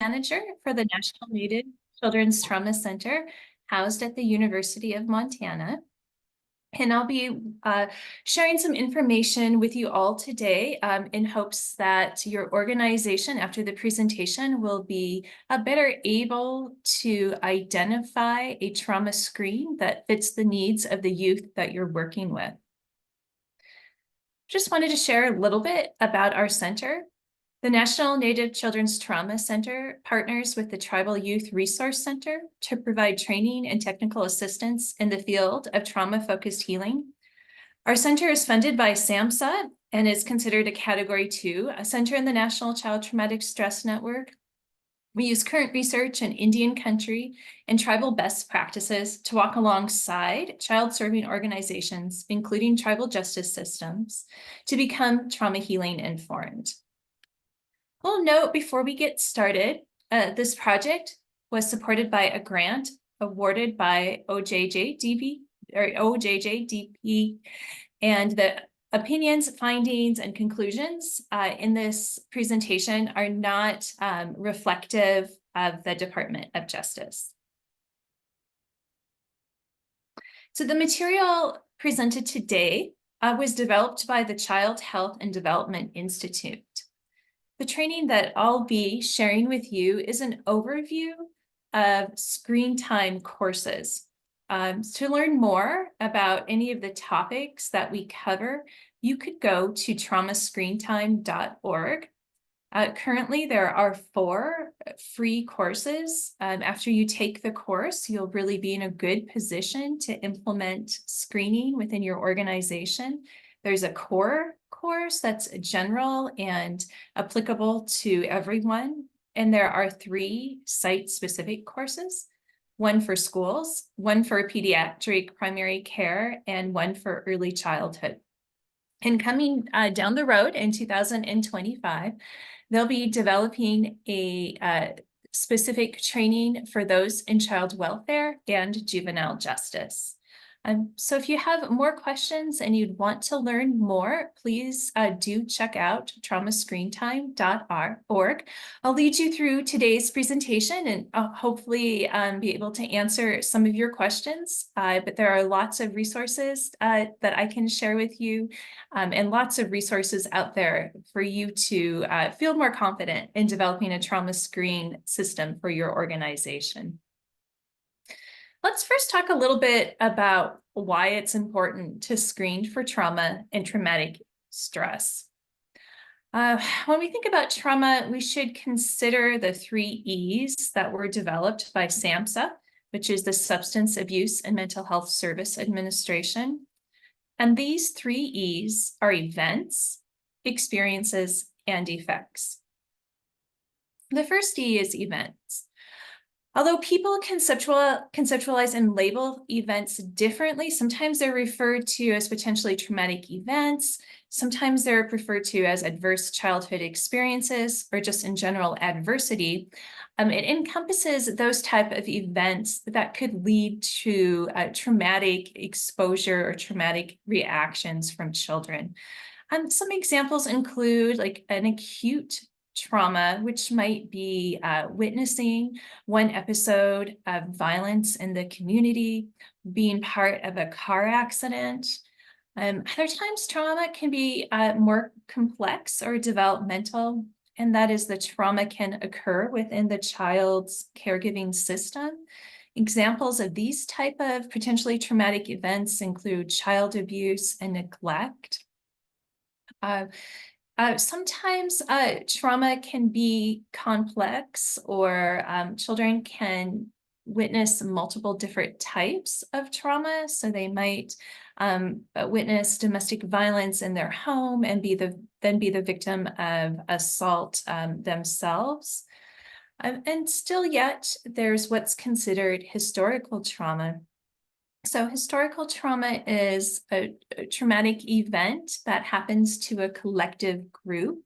Manager for the National Native Children's Trauma Center housed at the University of Montana. And I'll be sharing some information with you all today in hopes that your organization after the presentation will be better able to identify a trauma screen that fits the needs of the youth that you're working with. Just wanted to share a little bit about our center. The National Native Children's Trauma Center partners with the Tribal Youth Resource Center to provide training and technical assistance in the field of trauma-focused healing. Our center is funded by SAMHSA and is considered a Category 2, a center in the National Child Traumatic Stress Network. We use current research in Indian country and tribal best practices to walk alongside child-serving organizations, including tribal justice systems, to become trauma healing informed. A little note before we get started, this project was supported by a grant awarded by OJJDP, and the opinions, findings, and conclusions in this presentation are not reflective of the Department of Justice. So the material presented today was developed by the Child Health and Development Institute. The training that I'll be sharing with you is an overview of screen time courses. To learn more about any of the topics that we cover, you could go to traumascreentime.org. Currently, there are 4 free courses. After you take the course, you'll really be in a good position to implement screening within your organization. There's a core course that's general and applicable to everyone. And there are 3 site-specific courses, one for schools, one for pediatric primary care, and one for early childhood. And coming down the road in 2025, they'll be developing a specific training for those in child welfare and juvenile justice. So if you have more questions and you'd want to learn more, please do check out traumascreentime.org. I'll lead you through today's presentation and I'll hopefully be able to answer some of your questions. But there are lots of resources that I can share with you and lots of resources out there for you to feel more confident in developing a trauma screen system for your organization. Let's first talk a little bit about why it's important to screen for trauma and traumatic stress. When we think about trauma, we should consider the 3 E's that were developed by SAMHSA, which is the Substance Abuse and Mental Health Service Administration. And these 3 E's are events, experiences, and effects. The first E is events. Although people conceptualize and label events differently, sometimes they're referred to as potentially traumatic events, sometimes they're referred to as adverse childhood experiences, or just in general adversity. It encompasses those type of events that could lead to traumatic exposure or traumatic reactions from children. Some examples include like an acute trauma, which might be witnessing one episode of violence in the community, being part of a car accident. Other times trauma can be more complex or developmental, and that is the trauma can occur within the child's caregiving system. Examples of these type of potentially traumatic events include child abuse and neglect. Sometimes trauma can be complex, or children can witness multiple different types of trauma. So they might witness domestic violence in their home and then be the victim of assault themselves. And still yet, there's what's considered historical trauma. So historical trauma is a traumatic event that happens to a collective group.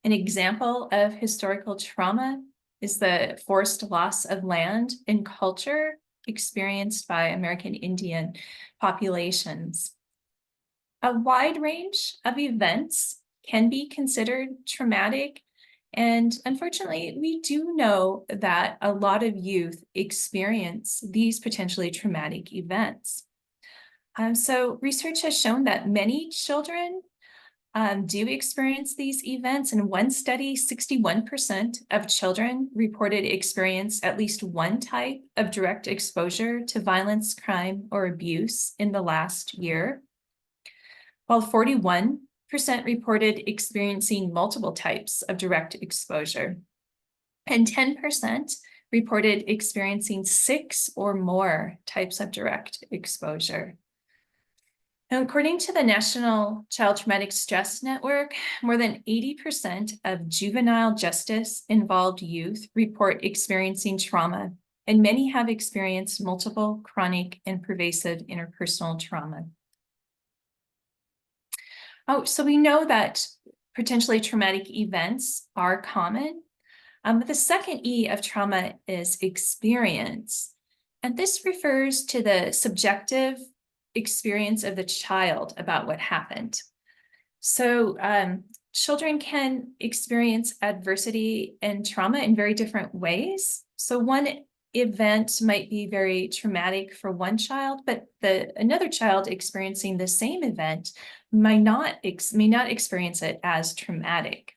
An example of historical trauma is the forced loss of land and culture experienced by American Indian populations. A wide range of events can be considered traumatic, And unfortunately, we do know that a lot of youth experience these potentially traumatic events. So research has shown that many children do experience these events. In one study, 61% of children reported experience at least one type of direct exposure to violence, crime, or abuse in the last year, while 41% reported experiencing multiple types of direct exposure, and 10% reported experiencing 6 or more types of direct exposure. Now, according to the National Child Traumatic Stress Network, more than 80% of juvenile justice involved youth report experiencing trauma, and many have experienced multiple chronic and pervasive interpersonal trauma. Oh, so we know that potentially traumatic events are common. But the second E of trauma is experience. And this refers to the subjective experience of the child about what happened. So children can experience adversity and trauma in very different ways. So one event might be very traumatic for one child, but another child experiencing the same event may not experience it as traumatic.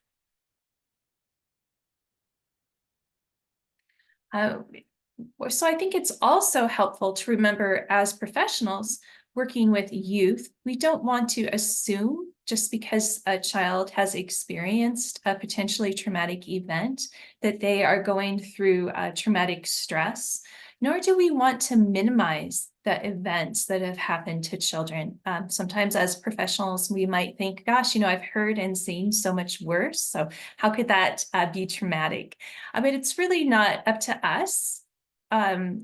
So I think it's also helpful to remember, as professionals working with youth, we don't want to assume just because a child has experienced a potentially traumatic event that they are going through traumatic stress, nor do we want to minimize the events that have happened to children. Sometimes as professionals, we might think, gosh, I've heard and seen so much worse, so how could that be traumatic? But it's really not up to us.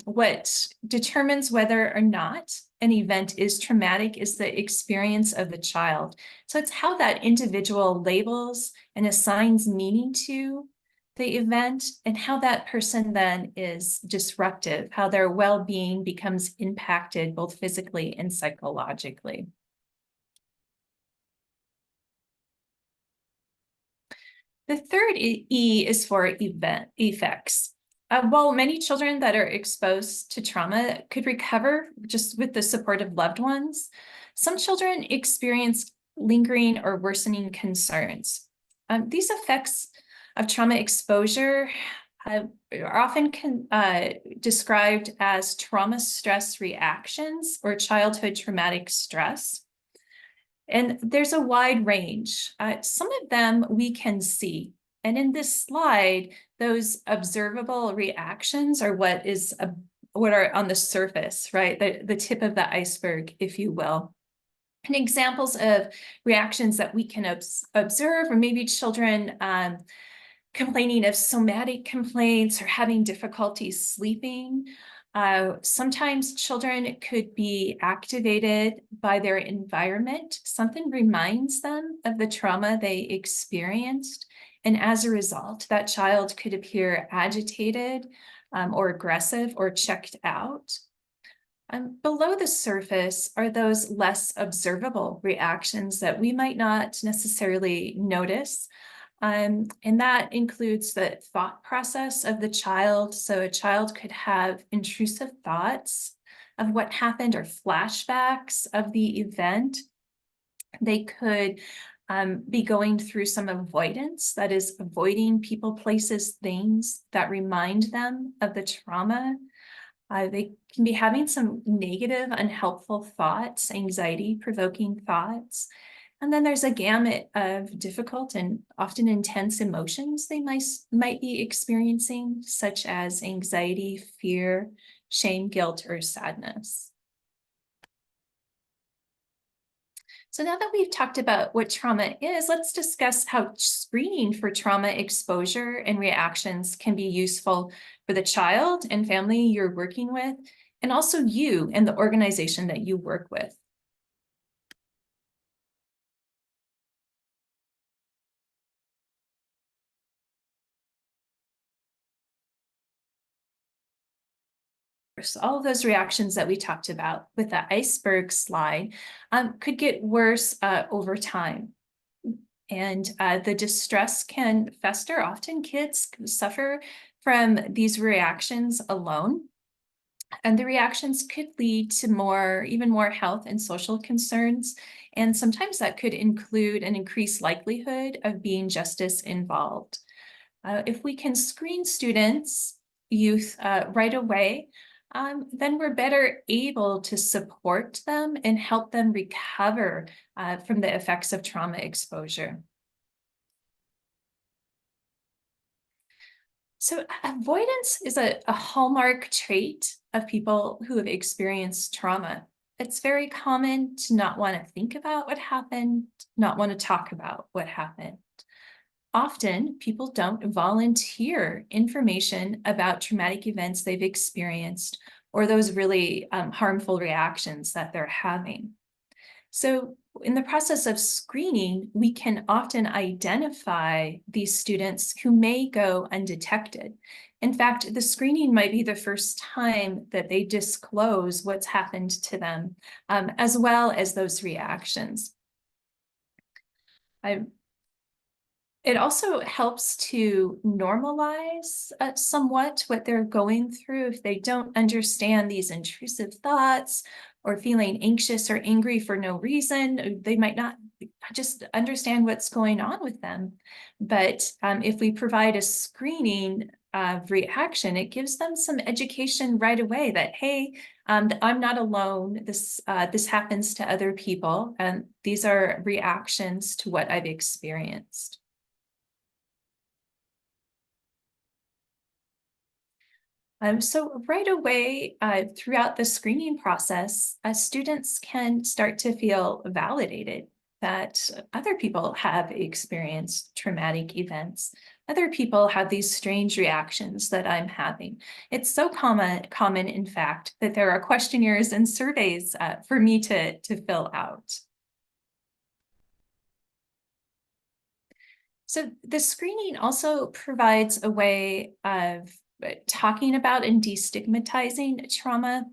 What determines whether or not an event is traumatic is the experience of the child. So it's how that individual labels and assigns meaning to the event, and how that person then is disruptive, how their well-being becomes impacted both physically and psychologically. The third E is for event effects. While many children that are exposed to trauma could recover just with the support of loved ones, some children experience lingering or worsening concerns. These effects of trauma exposure are often described as trauma stress reactions or childhood traumatic stress. And there's a wide range. Some of them we can see. And in this slide, those observable reactions are what are on the surface, right? The tip of the iceberg, if you will. And examples of reactions that we can observe, or maybe children complaining of somatic complaints or having difficulty sleeping. Sometimes children could be activated by their environment. Something reminds them of the trauma they experienced. And as a result, that child could appear agitated or aggressive or checked out. Below the surface are those less observable reactions that we might not necessarily notice. And that includes the thought process of the child. So a child could have intrusive thoughts of what happened or flashbacks of the event. They could be going through some avoidance, that is, avoiding people, places, things that remind them of the trauma. They can be having some negative, unhelpful thoughts, anxiety-provoking thoughts. And then there's a gamut of difficult and often intense emotions they might be experiencing, such as anxiety, fear, shame, guilt, or sadness. So now that we've talked about what trauma is, let's discuss how screening for trauma exposure and reactions can be useful for the child and family you're working with, and also you and the organization that you work with. So all of those reactions that we talked about with the iceberg slide could get worse over time. And the distress can fester. Often kids suffer from these reactions alone. And the reactions could lead to even more health and social concerns. And sometimes that could include an increased likelihood of being justice involved. If we can screen youth right away, then we're better able to support them and help them recover from the effects of trauma exposure. So avoidance is a hallmark trait of people who have experienced trauma. It's very common to not want to think about what happened, not want to talk about what happened. Often, people don't volunteer information about traumatic events they've experienced or those really harmful reactions that they're having. So in the process of screening, we can often identify these students who may go undetected. In fact, the screening might be the first time that they disclose what's happened to them, as well as those reactions. It also helps to normalize somewhat what they're going through. If they don't understand these intrusive thoughts or feeling anxious or angry for no reason, they might not just understand what's going on with them. But if we provide a screening of reaction, it gives them some education right away that, hey, I'm not alone. This happens to other people, and these are reactions to what I've experienced. So right away, throughout the screening process, students can start to feel validated that other people have experienced traumatic events. Other people have these strange reactions that I'm having. It's so common, in fact, that there are questionnaires and surveys for me to fill out. So the screening also provides a way of talking about and destigmatizing trauma,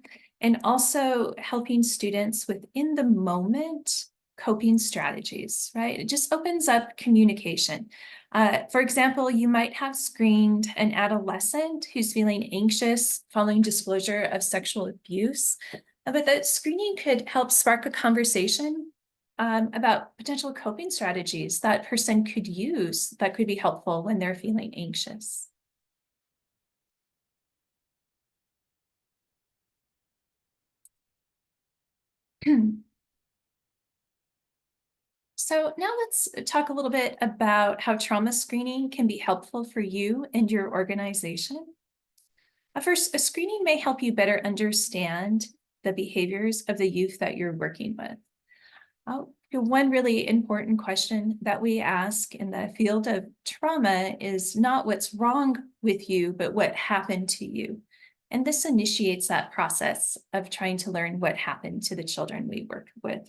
and also helping students within the moment coping strategies, right? It just opens up communication. For example, you might have screened an adolescent who's feeling anxious following disclosure of sexual abuse, but that screening could help spark a conversation about potential coping strategies that person could use that could be helpful when they're feeling anxious. So now let's talk a little bit about how trauma screening can be helpful for you and your organization. First, a screening may help you better understand the behaviors of the youth that you're working with. One really important question that we ask in the field of trauma is not what's wrong with you, but what happened to you. And this initiates that process of trying to learn what happened to the children we work with.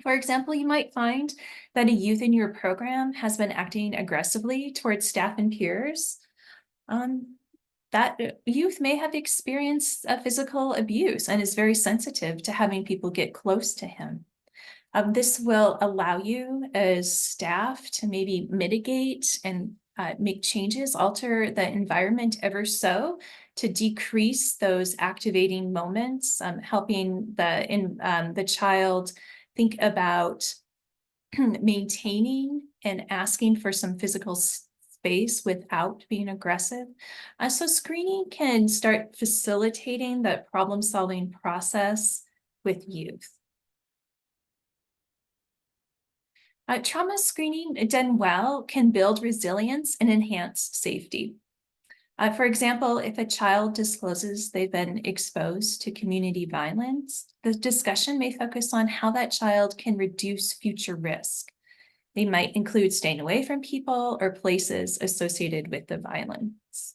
For example, you might find that a youth in your program has been acting aggressively towards staff and peers. That youth may have experienced physical abuse and is very sensitive to having people get close to him. This will allow you as staff to maybe mitigate and make changes, alter the environment ever so to decrease those activating moments, helping the child think about maintaining and asking for some physical space without being aggressive. So screening can start facilitating the problem-solving process with youth. Trauma screening done well can build resilience and enhance safety. For example, if a child discloses they've been exposed to community violence, the discussion may focus on how that child can reduce future risk. They might include staying away from people or places associated with the violence.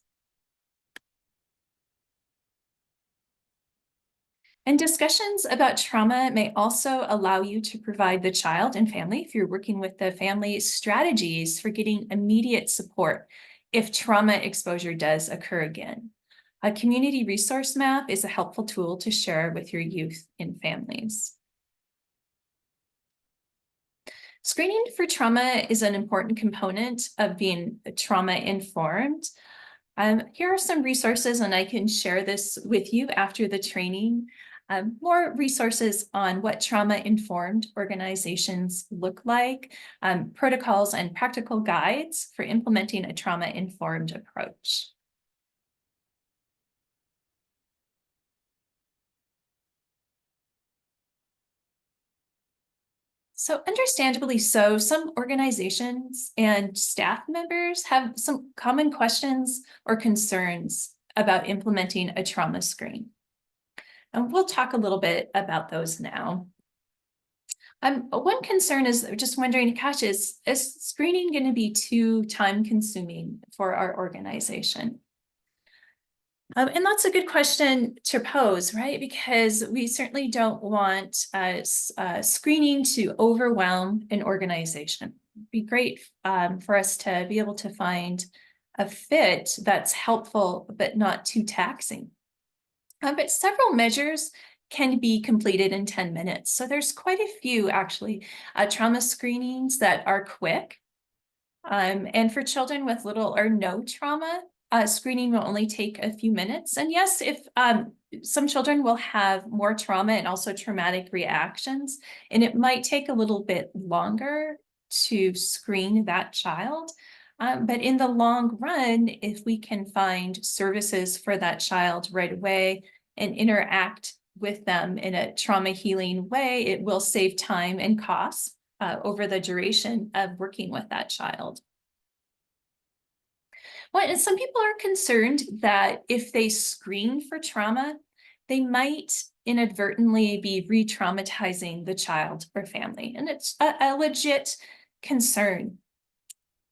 And discussions about trauma may also allow you to provide the child and family, if you're working with the family, strategies for getting immediate support if trauma exposure does occur again. A community resource map is a helpful tool to share with your youth and families. Screening for trauma is an important component of being trauma-informed. Here are some resources, and I can share this with you after the training. More resources on what trauma-informed organizations look like, protocols and practical guides for implementing a trauma-informed approach. So understandably so, some organizations and staff members have some common questions or concerns about implementing a trauma screen. And we'll talk a little bit about those now. One concern is just wondering, gosh, is screening going to be too time consuming for our organization? And that's a good question to pose, right? Because we certainly don't want screening to overwhelm an organization. It'd be great for us to be able to find a fit that's helpful, but not too taxing. But several measures can be completed in 10 minutes. So there's quite a few actually trauma screenings that are quick. And for children with little or no trauma, screening will only take a few minutes. And yes, if some children will have more trauma and also traumatic reactions, and it might take a little bit longer to screen that child. But in the long run, if we can find services for that child right away and interact with them in a trauma healing way, it will save time and costs over the duration of working with that child. Well, and some people are concerned that if they screen for trauma, they might inadvertently be re-traumatizing the child or family. And it's a legit concern.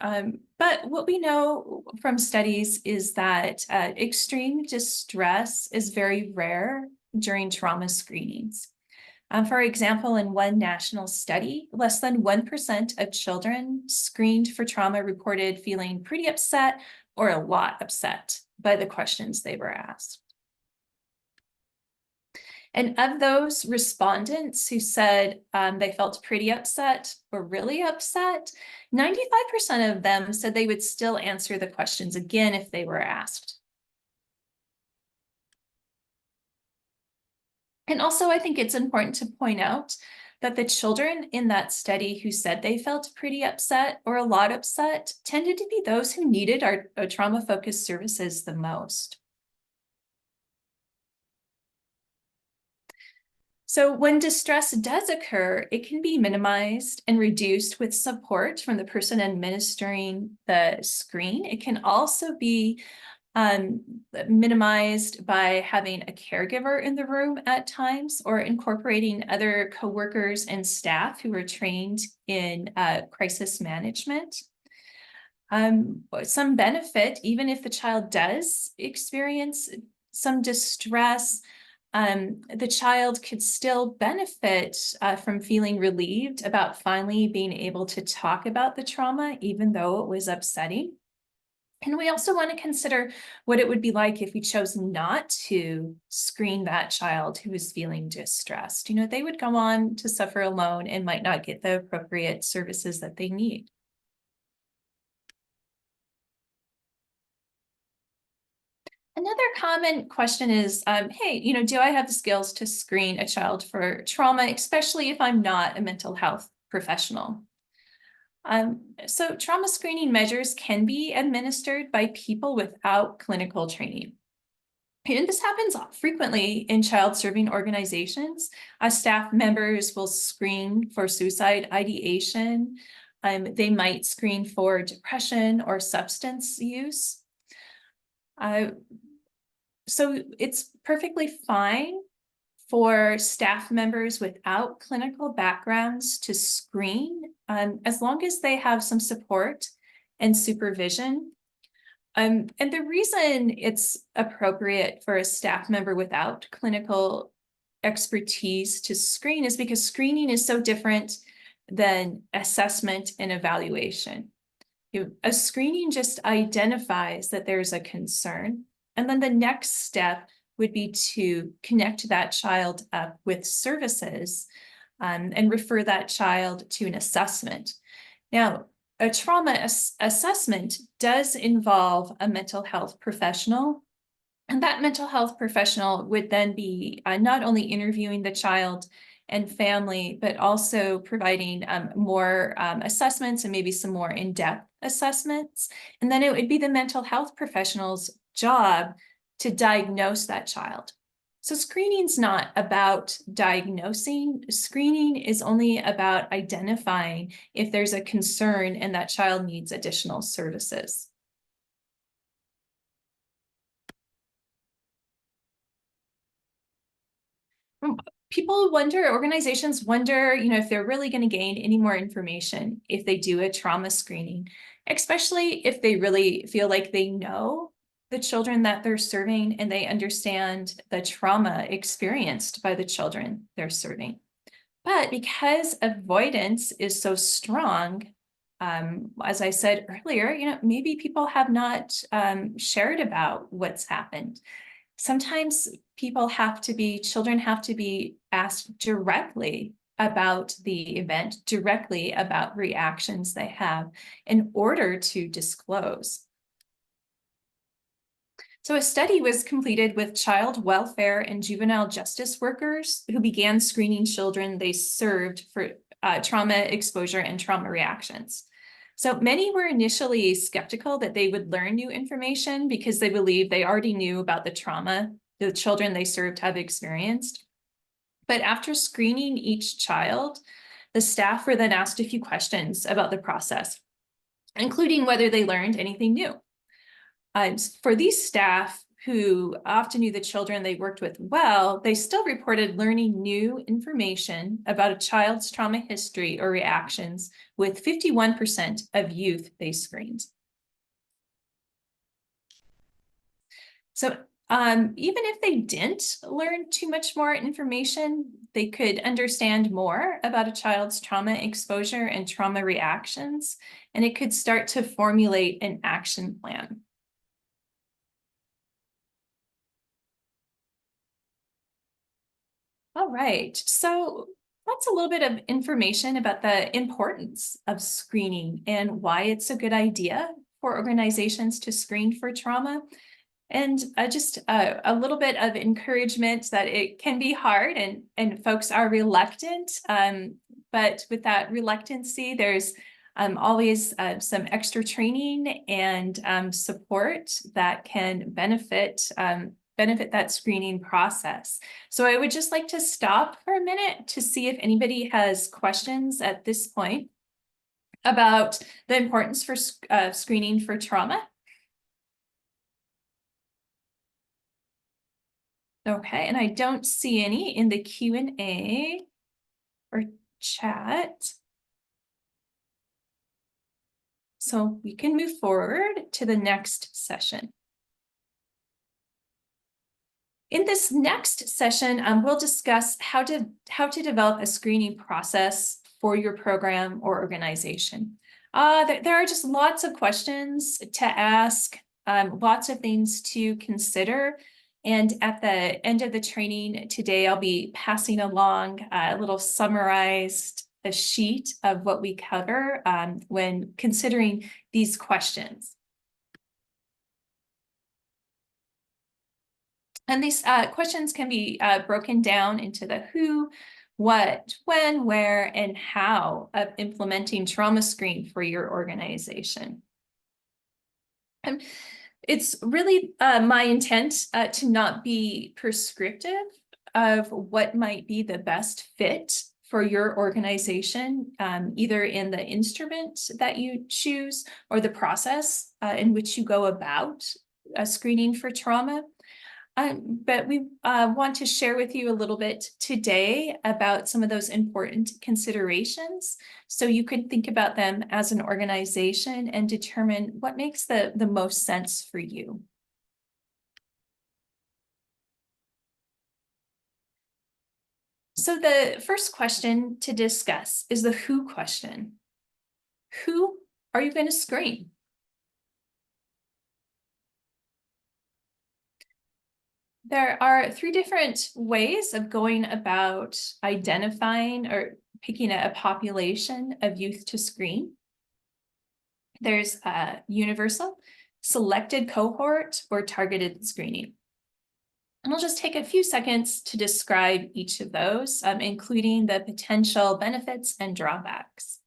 But what we know from studies is that extreme distress is very rare during trauma screenings. For example, in one national study, less than 1% of children screened for trauma reported feeling pretty upset or a lot upset by the questions they were asked. And of those respondents who said they felt pretty upset or really upset, 95% of them said they would still answer the questions again if they were asked. And also, I think it's important to point out that the children in that study who said they felt pretty upset or a lot upset tended to be those who needed our trauma-focused services the most. So when distress does occur, it can be minimized and reduced with support from the person administering the screen. It can also be minimized by having a caregiver in the room at times, or incorporating other coworkers and staff who are trained in crisis management. Some benefit, even if the child does experience some distress, the child could still benefit from feeling relieved about finally being able to talk about the trauma, even though it was upsetting. And we also want to consider what it would be like if we chose not to screen that child who was feeling distressed. You know, they would go on to suffer alone and might not get the appropriate services that they need. Another common question is, hey, you know, do I have the skills to screen a child for trauma, especially if I'm not a mental health professional? So trauma screening measures can be administered by people without clinical training. And this happens frequently in child serving organizations. Staff members will screen for suicide ideation. They might screen for depression or substance use. So it's perfectly fine for staff members without clinical backgrounds to screen, as long as they have some support and supervision. And the reason it's appropriate for a staff member without clinical expertise to screen is because screening is so different than assessment and evaluation. A screening just identifies that there's a concern, and then the next step would be to connect that child up with services and refer that child to an assessment. Now, a trauma assessment does involve a mental health professional, and that mental health professional would then be not only interviewing the child and family, but also providing more assessments and maybe some more in-depth assessments. And then it would be the mental health professional's job to diagnose that child. So screening's not about diagnosing. Screening is only about identifying if there's a concern and that child needs additional services. People wonder, organizations wonder, if they're really going to gain any more information if they do a trauma screening, especially if they really feel like they know the children that they're serving and they understand the trauma experienced by the children they're serving. But because avoidance is so strong, as I said earlier, maybe people have not shared about what's happened. Sometimes children have to be asked directly about the event, directly about reactions they have in order to disclose. So a study was completed with child welfare and juvenile justice workers who began screening children they served for trauma exposure and trauma reactions. So many were initially skeptical that they would learn new information because they believed they already knew about the trauma the children they served have experienced. But after screening each child, the staff were then asked a few questions about the process, including whether they learned anything new. For these staff who often knew the children they worked with well, they still reported learning new information about a child's trauma history or reactions with 51% of youth they screened. So even if they didn't learn too much more information, they could understand more about a child's trauma exposure and trauma reactions, and it could start to formulate an action plan. All right, so that's a little bit of information about the importance of screening and why it's a good idea for organizations to screen for trauma. And just a little bit of encouragement that it can be hard and folks are reluctant. But with that reluctancy, there's always some extra training and support that can benefit that screening process. So I would just like to stop for a minute to see if anybody has questions at this point about the importance for screening for trauma. Okay, and I don't see any in the Q&A or chat. So we can move forward to the next session. In this next session, we'll discuss how to develop a screening process for your program or organization. There are just lots of questions to ask, lots of things to consider. And at the end of the training today, I'll be passing along a little summarized sheet of what we cover when considering these questions. And these questions can be broken down into the who, what, when, where, and how of implementing trauma screen for your organization. And it's really my intent to not be prescriptive of what might be the best fit for your organization, either in the instrument that you choose or the process in which you go about screening for trauma. But we want to share with you a little bit today about some of those important considerations so you could think about them as an organization and determine what makes the most sense for you. So the first question to discuss is the who question. Who are you going to screen? There are 3 different ways of going about identifying or picking a population of youth to screen. There's universal, selected cohort, or targeted screening. And I'll just take a few seconds to describe each of those, including the potential benefits and drawbacks.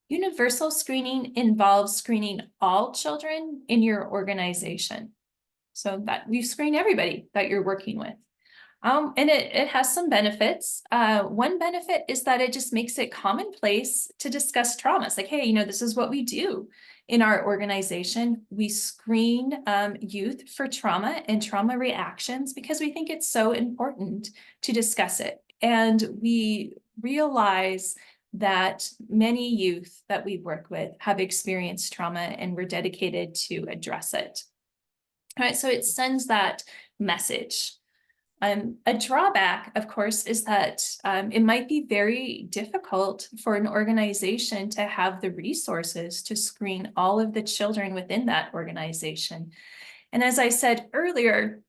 Universal screening involves screening all children in your organization, so that you screen everybody that you're working with. And it has some benefits. One benefit is that it just makes it commonplace to discuss trauma. It's like, hey, this is what we do in our organization. We screen youth for trauma and trauma reactions because we think it's so important to discuss it. And we realize that many youth that we work with have experienced trauma, and we're dedicated to address it. All right, so it sends that message. A drawback, of course, is that it might be very difficult for an organization to have the resources to screen all of the children within that organization. And as I said earlier,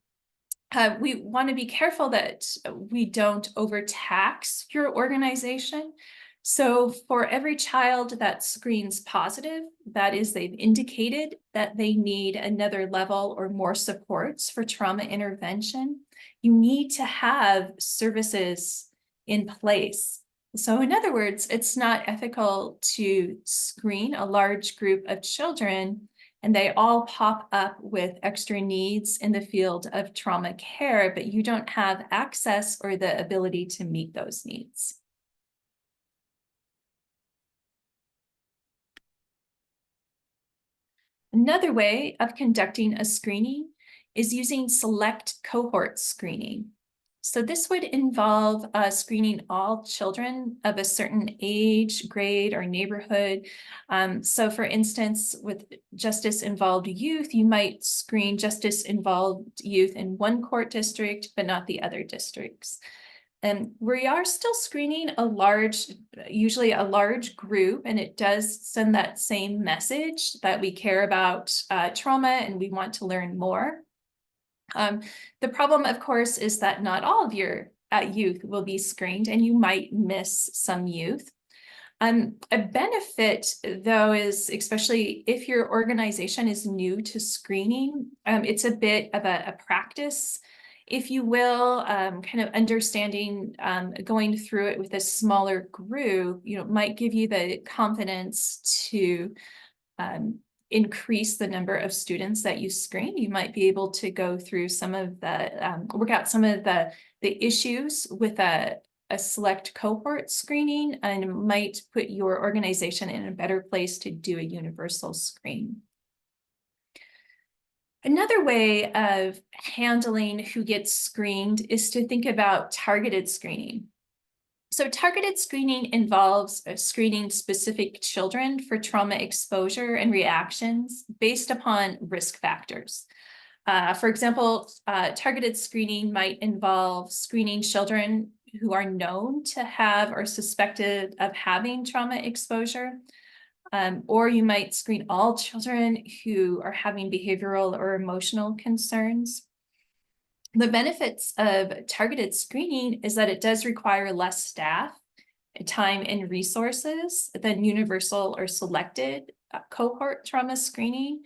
we want to be careful that we don't overtax your organization. So for every child that screens positive, that is, they've indicated that they need another level or more supports for trauma intervention, you need to have services in place. So in other words, it's not ethical to screen a large group of children and they all pop up with extra needs in the field of trauma care, but you don't have access or the ability to meet those needs. Another way of conducting a screening is using select cohort screening. So this would involve screening all children of a certain age, grade, or neighborhood. So for instance, with justice-involved youth, you might screen justice-involved youth in one court district, but not the other districts. And we are still screening usually a large group, and it does send that same message that we care about trauma and we want to learn more. The problem, of course, is that not all of your youth will be screened, and you might miss some youth. A benefit, though, is especially if your organization is new to screening, it's a bit of a practice, if you will, kind of understanding, going through it with a smaller group, might give you the confidence to increase the number of students that you screen. You might be able to go through some of the, work out some of the issues with a select cohort screening, and might put your organization in a better place to do a universal screen. Another way of handling who gets screened is to think about targeted screening. So targeted screening involves screening specific children for trauma exposure and reactions based upon risk factors. For example, targeted screening might involve screening children who are known to have or suspected of having trauma exposure. Or you might screen all children who are having behavioral or emotional concerns. The benefits of targeted screening is that it does require less staff, time, and resources than universal or selected cohort trauma screening.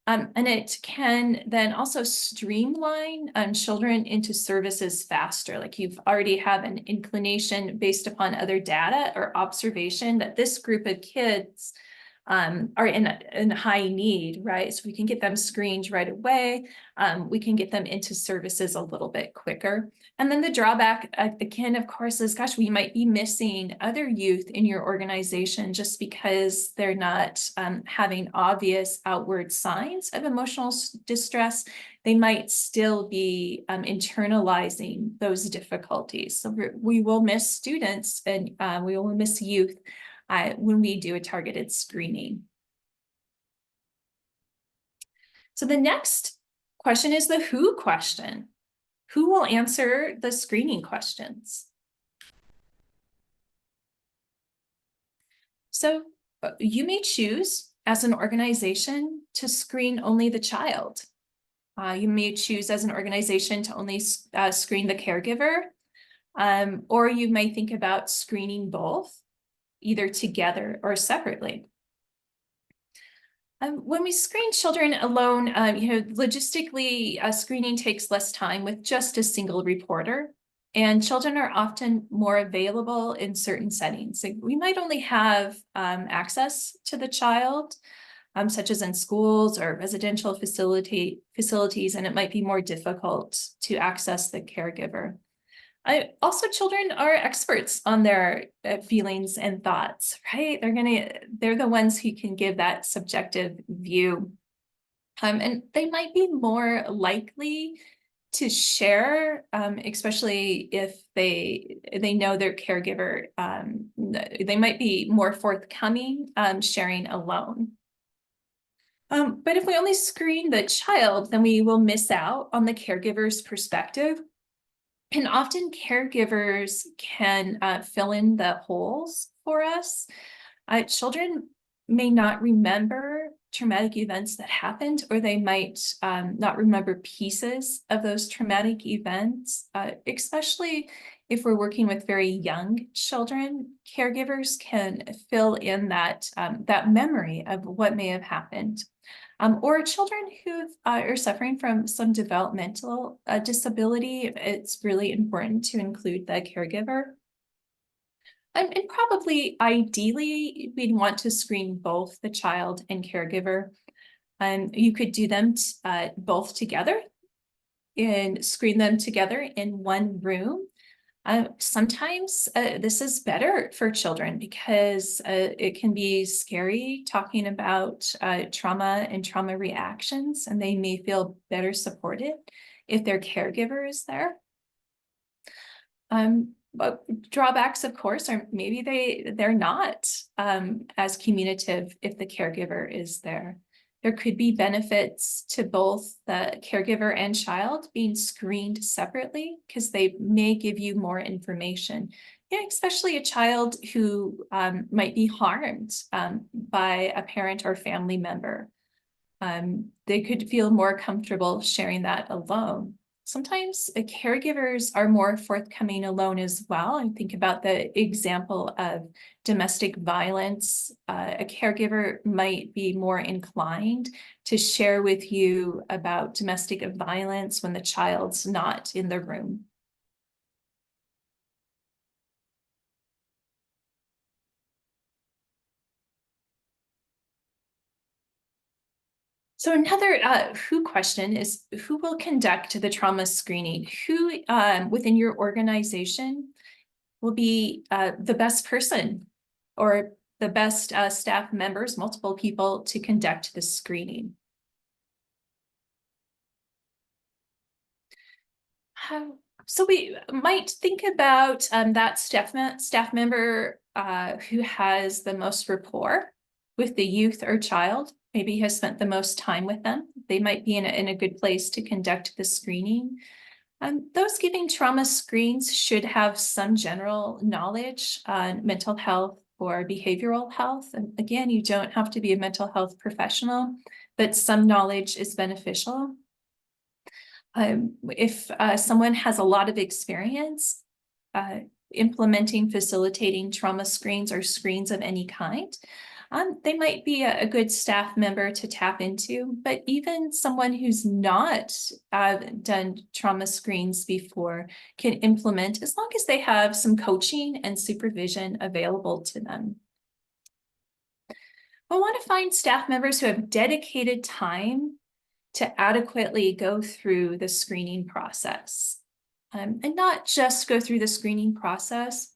And it can then also streamline children into services faster. Like you've already have an inclination based upon other data or observation that this group of kids are in high need, right? So we can get them screened right away. We can get them into services a little bit quicker. And then the drawback, again, of course, is, gosh, we might be missing other youth in your organization just because they're not having obvious outward signs of emotional distress. They might still be internalizing those difficulties. So we will miss students, and we will miss youth when we do a targeted screening. So the next question is the who question. Who will answer the screening questions? So you may choose as an organization to screen only the child. You may choose as an organization to only screen the caregiver, or you may think about screening both, either together or separately. When we screen children alone, logistically, screening takes less time with just a single reporter, and children are often more available in certain settings. Like we might only have access to the child, such as in schools or residential facilities, and it might be more difficult to access the caregiver. Also, children are experts on their feelings and thoughts, right? They're the ones who can give that subjective view. And they might be more likely to share, especially if they know their caregiver. They might be more forthcoming sharing alone. But if we only screen the child, then we will miss out on the caregiver's perspective. And often caregivers can fill in the holes for us. Children may not remember traumatic events that happened, or they might not remember pieces of those traumatic events, especially if we're working with very young children. Caregivers can fill in that memory of what may have happened. Or children who are suffering from some developmental disability, it's really important to include the caregiver. And probably, ideally, we'd want to screen both the child and caregiver. You could do them both together and screen them together in one room. Sometimes this is better for children because it can be scary talking about trauma and trauma reactions, and they may feel better supported if their caregiver is there. But drawbacks, of course, are maybe they're not as communicative if the caregiver is there. There could be benefits to both the caregiver and child being screened separately because they may give you more information. Yeah, especially a child who might be harmed by a parent or family member. They could feel more comfortable sharing that alone. Sometimes caregivers are more forthcoming alone as well. And think about the example of domestic violence. A caregiver might be more inclined to share with you about domestic violence when the child's not in the room. So another who question is, who will conduct the trauma screening? Who within your organization will be the best person or the best staff members, multiple people, to conduct the screening? So we might think about that staff member who has the most rapport with the youth or child, maybe has spent the most time with them. They might be in a good place to conduct the screening. Those giving trauma screens should have some general knowledge on mental health or behavioral health. And again, you don't have to be a mental health professional, but some knowledge is beneficial. If someone has a lot of experience implementing, facilitating trauma screens or screens of any kind, they might be a good staff member to tap into. But even someone who's not done trauma screens before can implement, as long as they have some coaching and supervision available to them. I want to find staff members who have dedicated time to adequately go through the screening process. And not just go through the screening process,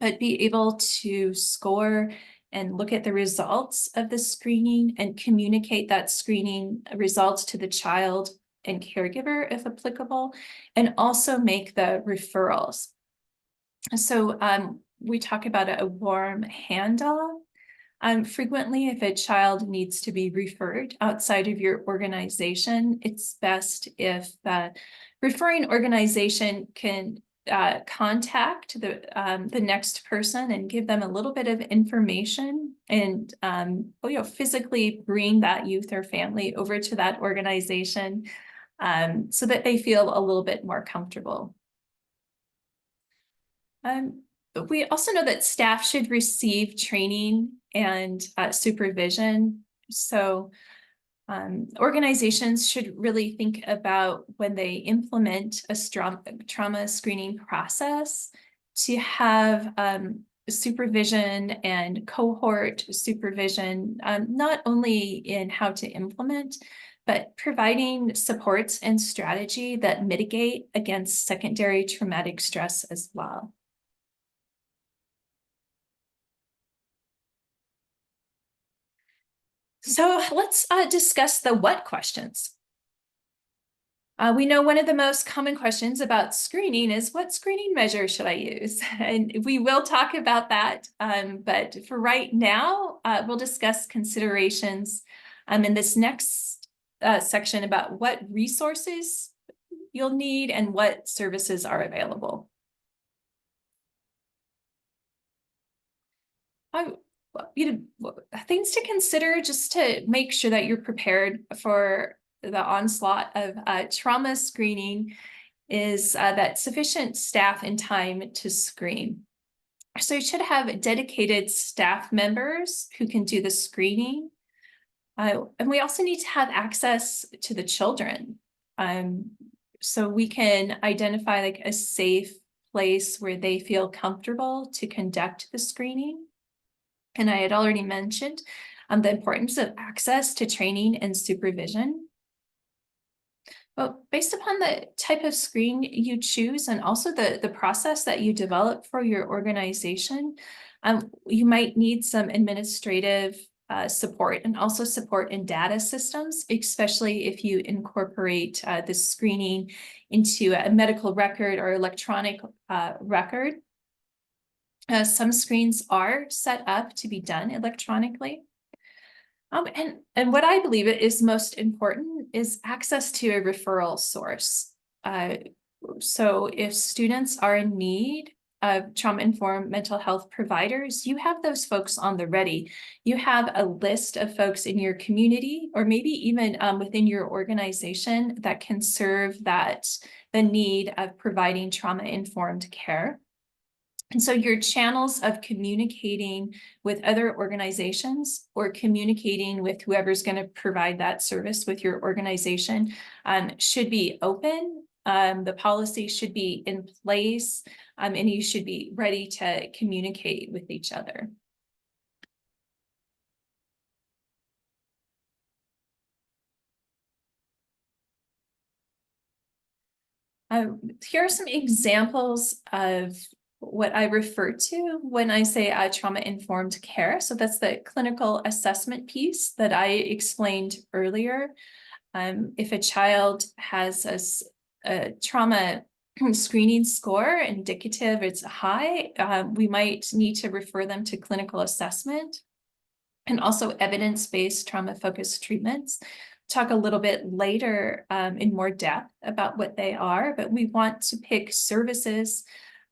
but be able to score and look at the results of the screening and communicate that screening results to the child and caregiver if applicable, and also make the referrals. So we talk about a warm handoff. Frequently, if a child needs to be referred outside of your organization, it's best if the referring organization can contact the next person and give them a little bit of information, and physically bring that youth or family over to that organization, so that they feel a little bit more comfortable. But we also know that staff should receive training and supervision. So organizations should really think about, when they implement a trauma screening process, to have supervision and cohort supervision, not only in how to implement, but providing supports and strategy that mitigate against secondary traumatic stress as well. So let's discuss the what questions. We know one of the most common questions about screening is, what screening measure should I use? And we will talk about that. But for right now, we'll discuss considerations in this next section about what resources you'll need and what services are available. Things to consider just to make sure that you're prepared for the onslaught of trauma screening is that sufficient staff and time to screen. So you should have dedicated staff members who can do the screening. And we also need to have access to the children. So we can identify like a safe place where they feel comfortable to conduct the screening. And I had already mentioned the importance of access to training and supervision. Well, based upon the type of screen you choose and also the process that you develop for your organization, you might need some administrative support, and also support in data systems, especially if you incorporate the screening into a medical record or electronic record. Some screens are set up to be done electronically. And what I believe is most important is access to a referral source. So if students are in need of trauma-informed mental health providers, you have those folks on the ready. You have a list of folks in your community, or maybe even within your organization, that can serve the need of providing trauma-informed care. And so your channels of communicating with other organizations, or communicating with whoever's going to provide that service with your organization, should be open. The policy should be in place, and you should be ready to communicate with each other. Here are some examples of what I refer to when I say trauma-informed care. So that's the clinical assessment piece that I explained earlier. If a child has a trauma screening score indicative, it's high, we might need to refer them to clinical assessment, and also evidence-based trauma-focused treatments. Talk a little bit later in more depth about what they are, but we want to pick services,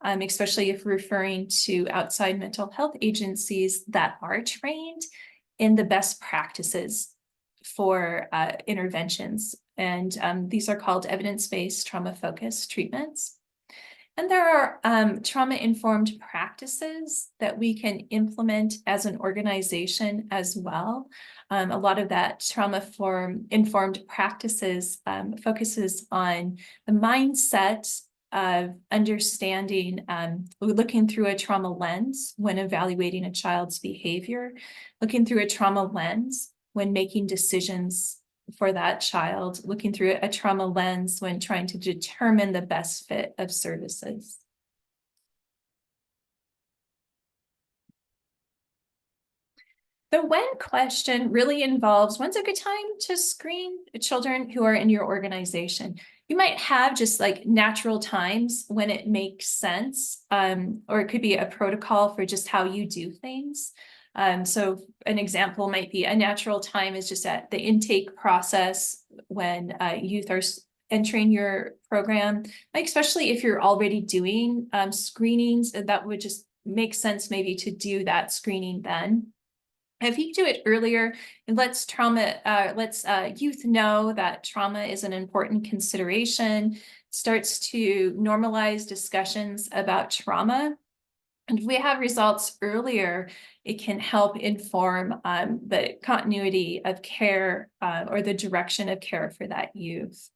especially if referring to outside mental health agencies, that are trained in the best practices for interventions. And these are called evidence-based trauma-focused treatments. And there are trauma-informed practices that we can implement as an organization as well. A lot of that trauma-informed practices focuses on the mindset of understanding, looking through a trauma lens when evaluating a child's behavior, looking through a trauma lens when making decisions for that child, looking through a trauma lens when trying to determine the best fit of services. The when question really involves, when's a good time to screen children who are in your organization? You might have just like natural times when it makes sense, or it could be a protocol for just how you do things. So an example might be, a natural time is just at the intake process when youth are entering your program, like especially if you're already doing screenings, that would just make sense maybe to do that screening then. If you do it earlier, it lets youth know that trauma is an important consideration, starts to normalize discussions about trauma. And if we have results earlier, it can help inform the continuity of care or the direction of care for that youth.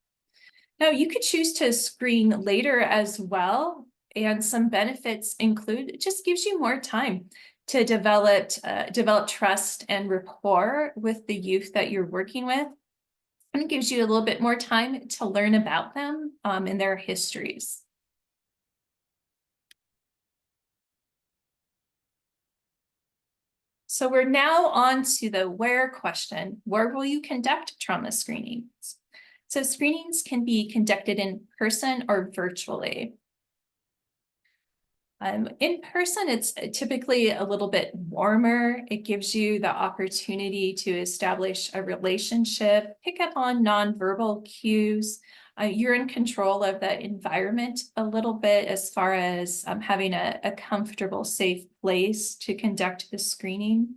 Now, you could choose to screen later as well, and some benefits include it just gives you more time to develop trust and rapport with the youth that you're working with, and it gives you a little bit more time to learn about them and their histories. So we're now on to the where question. Where will you conduct trauma screenings? So screenings can be conducted in person or virtually. In person, it's typically a little bit warmer. It gives you the opportunity to establish a relationship, pick up on nonverbal cues. You're in control of the environment a little bit as far as having a comfortable, safe place to conduct the screening.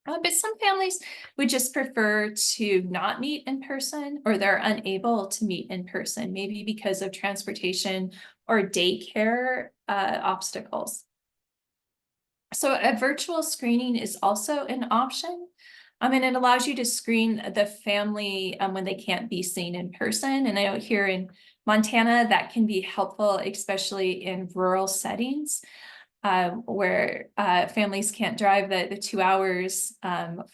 But some families would just prefer to not meet in person, or they're unable to meet in person, maybe because of transportation or daycare obstacles. So a virtual screening is also an option. And it allows you to screen the family when they can't be seen in person. And I know here in Montana, that can be helpful, especially in rural settings where families can't drive the 2 hours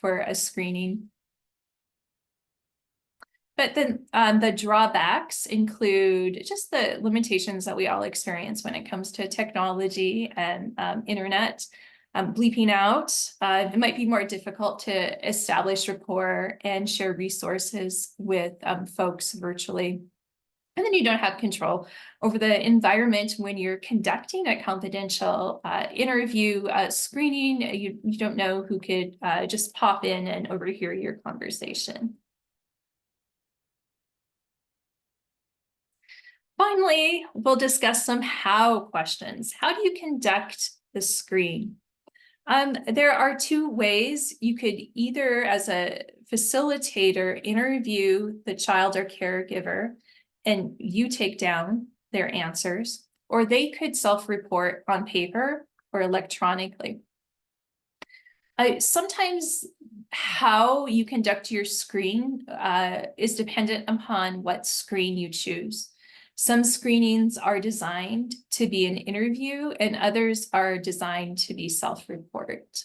for a screening. But then the drawbacks include just the limitations that we all experience when it comes to technology and internet. Bleeping out, it might be more difficult to establish rapport and share resources with folks virtually. And then you don't have control over the environment when you're conducting a confidential interview screening. You don't know who could just pop in and overhear your conversation. Finally, we'll discuss some how questions. How do you conduct the screen? There are two ways. You could either, as a facilitator, interview the child or caregiver, and you take down their answers, or they could self-report on paper or electronically. Sometimes how you conduct your screen is dependent upon what screen you choose. Some screenings are designed to be an interview, and others are designed to be self-report.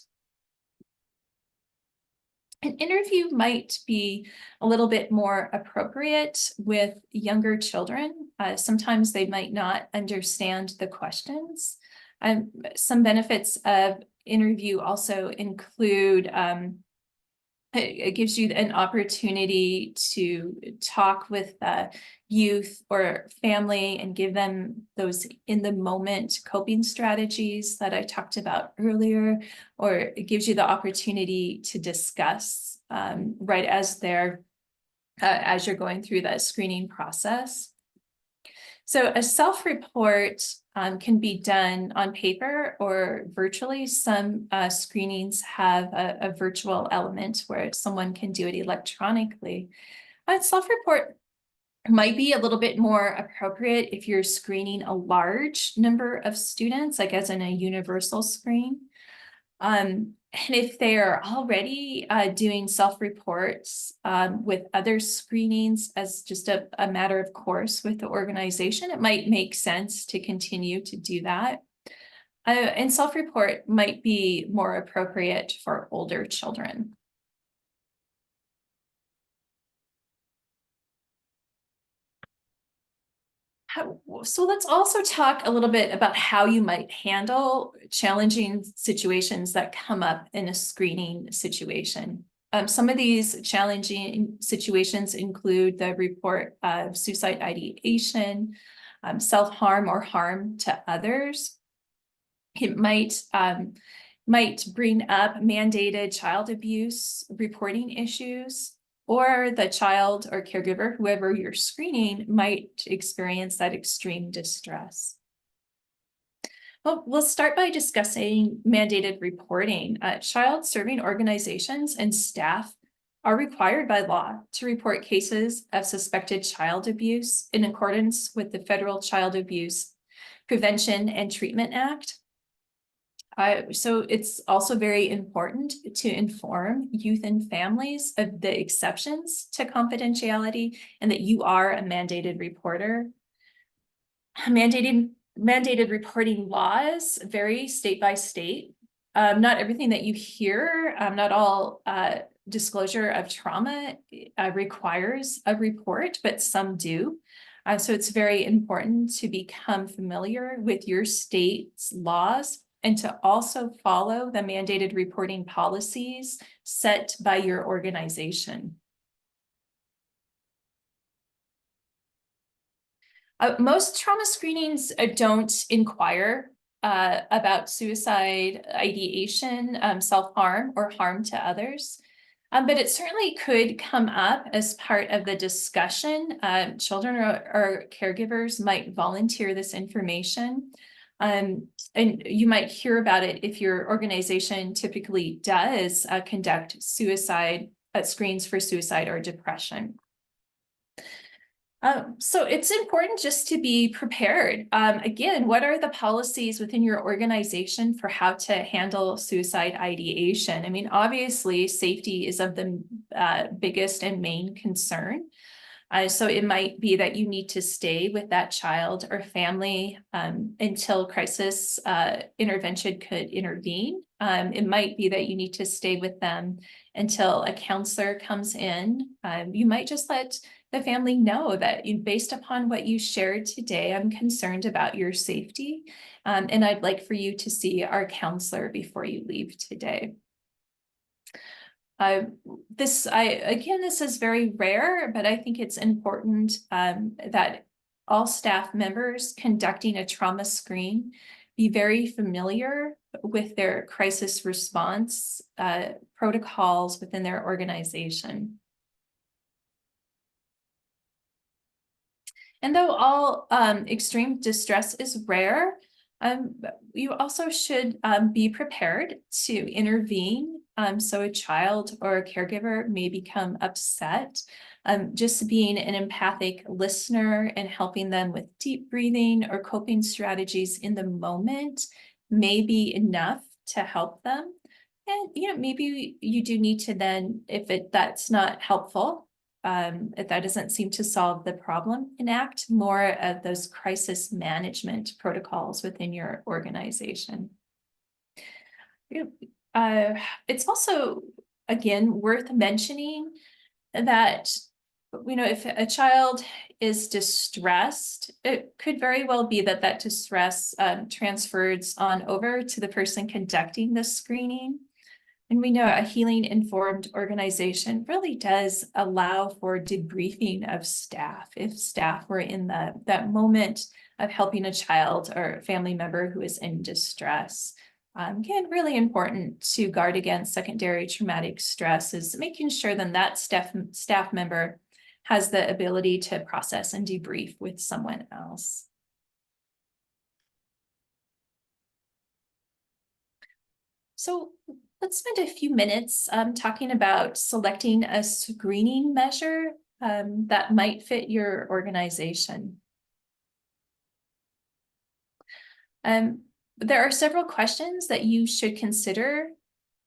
An interview might be a little bit more appropriate with younger children. Sometimes they might not understand the questions. Some benefits of interview also include it gives you an opportunity to talk with youth or family and give them those in the moment coping strategies that I talked about earlier, or it gives you the opportunity to discuss right as you're going through that screening process. So a self-report can be done on paper or virtually. Some screenings have a virtual element where someone can do it electronically. Self-report might be a little bit more appropriate if you're screening a large number of students, like as in a universal screen. And if they're already doing self-reports with other screenings as just a matter of course with the organization, it might make sense to continue to do that. And self-report might be more appropriate for older children. So let's also talk a little bit about how you might handle challenging situations that come up in a screening situation. Some of these challenging situations include the report of suicide ideation, self-harm or harm to others. It might bring up mandated child abuse reporting issues. or the child or caregiver, whoever you're screening, might experience that extreme distress. Well, we'll start by discussing mandated reporting. Child serving organizations and staff are required by law to report cases of suspected child abuse in accordance with the Federal Child Abuse Prevention and Treatment Act. So it's also very important to inform youth and families of the exceptions to confidentiality and that you are a mandated reporter. Mandated reporting laws vary state by state. Not everything that you hear, not all disclosure of trauma requires a report, but some do. So it's very important to become familiar with your state's laws and to also follow the mandated reporting policies set by your organization. Most trauma screenings don't inquire about suicide ideation, self-harm, or harm to others. But it certainly could come up as part of the discussion. Children or caregivers might volunteer this information. And you might hear about it if your organization typically does conduct suicide screens for suicide or depression. So it's important just to be prepared. Again, what are the policies within your organization for how to handle suicide ideation? I mean, obviously, safety is of the biggest and main concern. So it might be that you need to stay with that child or family until crisis intervention could intervene. It might be that you need to stay with them until a counselor comes in. You might just let the family know that based upon what you shared today, I'm concerned about your safety, and I'd like for you to see our counselor before you leave today. This is very rare, but I think it's important that all staff members conducting a trauma screen be very familiar with their crisis response protocols within their organization. And though all extreme distress is rare, you also should be prepared to intervene. So a child or a caregiver may become upset. Just being an empathic listener and helping them with deep breathing or coping strategies in the moment may be enough to help them. And maybe you do need to then, if that's not helpful, if that doesn't seem to solve the problem, enact more of those crisis management protocols within your organization. It's also, again, worth mentioning that if a child is distressed, it could very well be that that distress transfers on over to the person conducting the screening. And we know a healing-informed organization really does allow for debriefing of staff. If staff were in that moment of helping a child or family member who is in distress. Again, really important to guard against secondary traumatic stress is making sure then that staff member has the ability to process and debrief with someone else. So let's spend a few minutes talking about selecting a screening measure that might fit your organization. There are several questions that you should consider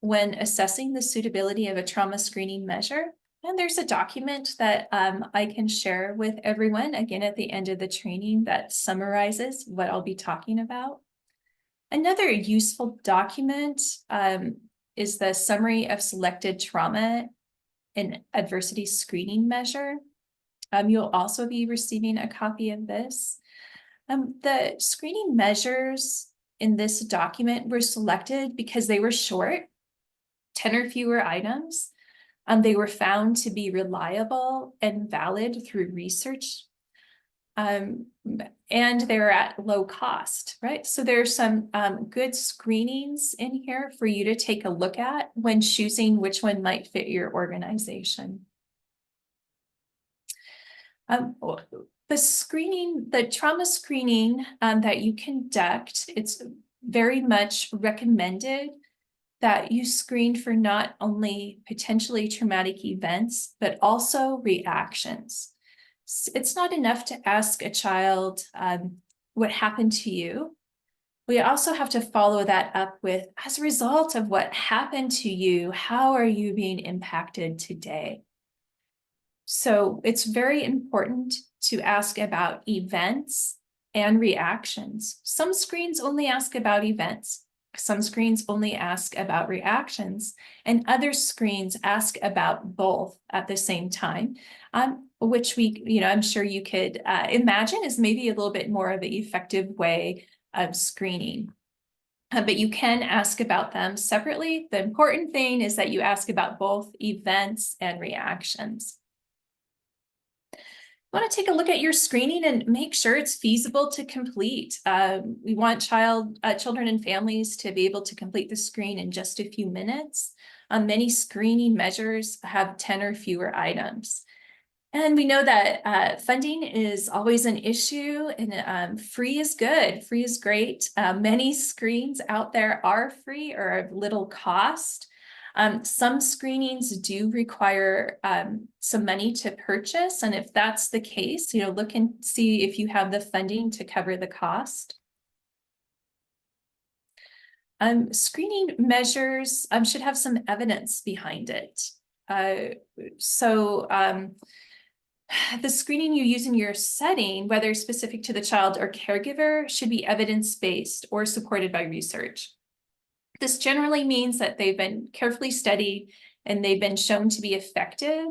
when assessing the suitability of a trauma screening measure. And there's a document that I can share with everyone, again, at the end of the training that summarizes what I'll be talking about. Another useful document is the Summary of Selected Trauma and Adversity Screening Measure. You'll also be receiving a copy of this. The screening measures in this document were selected because they were short, 10 or fewer items. They were found to be reliable and valid through research. And they're at low cost, right? So there's some good screenings in here for you to take a look at when choosing which one might fit your organization. The screening, the trauma screening that you conduct, it's very much recommended that you screen for not only potentially traumatic events, but also reactions. It's not enough to ask a child what happened to you. We also have to follow that up with, as a result of what happened to you, how are you being impacted today? So it's very important to ask about events and reactions. Some screens only ask about events. Some screens only ask about reactions, and other screens ask about both at the same time, which I'm sure you could imagine is maybe a little bit more of an effective way of screening. But you can ask about them separately. The important thing is that you ask about both events and reactions. Want to take a look at your screening and make sure it's feasible to complete. We want children and families to be able to complete the screen in just a few minutes. Many screening measures have 10 or fewer items. And we know that funding is always an issue, and free is good. Free is great. Many screens out there are free or of little cost. Some screenings do require some money to purchase. And if that's the case, look and see if you have the funding to cover the cost. Screening measures should have some evidence behind it. The screening you use in your setting, whether specific to the child or caregiver, should be evidence-based or supported by research. This generally means that they've been carefully studied and they've been shown to be effective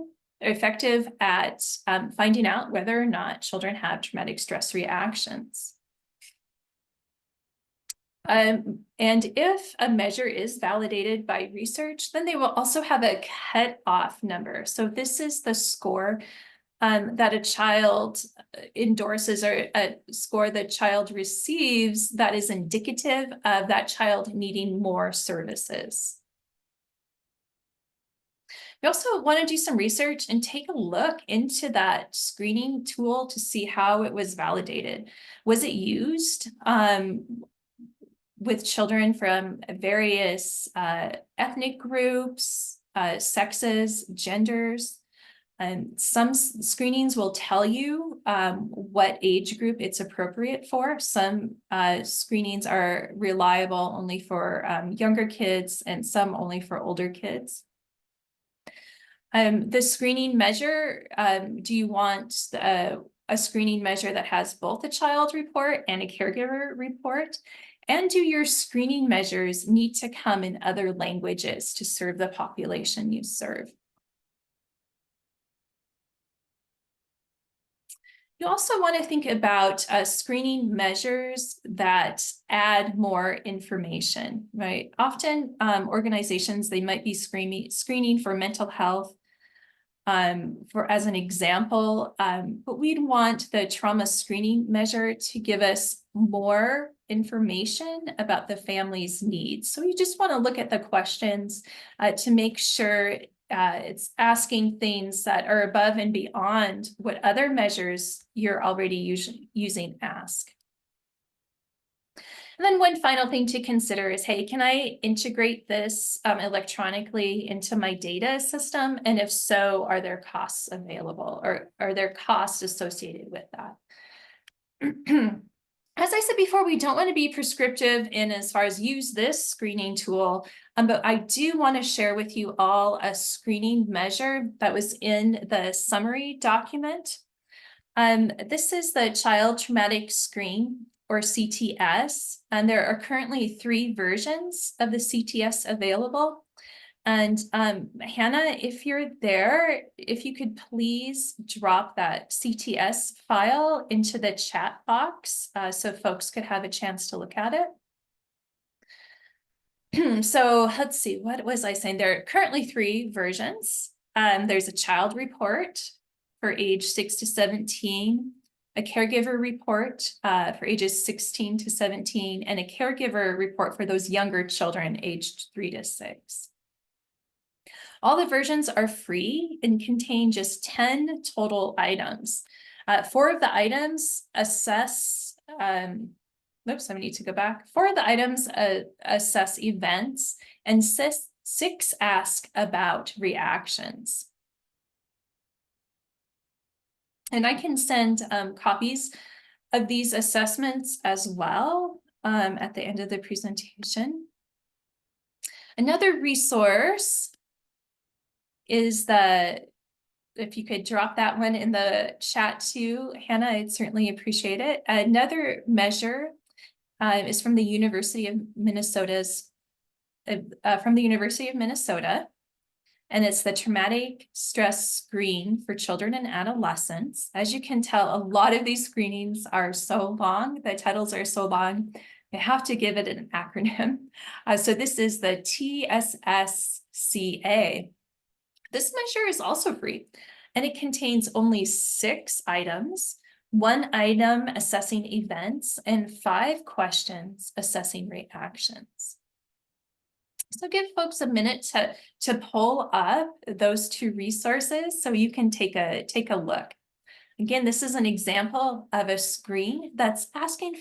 at finding out whether or not children have traumatic stress reactions. And if a measure is validated by research, then they will also have a cutoff number. So this is the score that a child endorses, or a score the child receives that is indicative of that child needing more services. We also want to do some research and take a look into that screening tool to see how it was validated. Was it used with children from various ethnic groups, sexes, genders? Some screenings will tell you what age group it's appropriate for. Some screenings are reliable only for younger kids, and some only for older kids. The screening measure, do you want a screening measure that has both a child report and a caregiver report? And do your screening measures need to come in other languages to serve the population you serve? You also want to think about screening measures that add more information, right? Often organizations, they might be screening for mental health, as an example, but we'd want the trauma screening measure to give us more information about the family's needs. So you just want to look at the questions to make sure it's asking things that are above and beyond what other measures you're already using ask. And then one final thing to consider is, hey, can I integrate this electronically into my data system? And if so, are there costs available, or are there costs associated with that? As I said before, we don't want to be prescriptive in as far as use this screening tool, but I do want to share with you all a screening measure that was in the summary document. This is the Child Traumatic Screen, or CTS, and there are currently 3 versions of the CTS available. And Hannah, if you're there, if you could please drop that CTS file into the chat box so folks could have a chance to look at it. So let's see, what was I saying? There are currently 3 versions. There's a child report for age 6 to 17, a caregiver report for ages 16 to 17, and a caregiver report for those younger children aged 3 to 6. All the versions are free and contain just 10 total items. 4 of the items assess, oops, I need to go back. 4 of the items assess events, and 6 ask about reactions. And I can send copies of these assessments as well at the end of the presentation. Another resource is if you could drop that one in the chat too, Hannah, I'd certainly appreciate it. Another measure is from the University of Minnesota, and it's the Traumatic Stress Screen for Children and Adolescents. As you can tell, a lot of these screenings are so long, the titles are so long, I have to give it an acronym. So this is the TSSCA. This measure is also free, and it contains only 6 items, 1 item assessing events, and 5 questions assessing reactions. So give folks a minute to pull up those 2 resources so you can take a look. Again, this is an example of a screen that's asking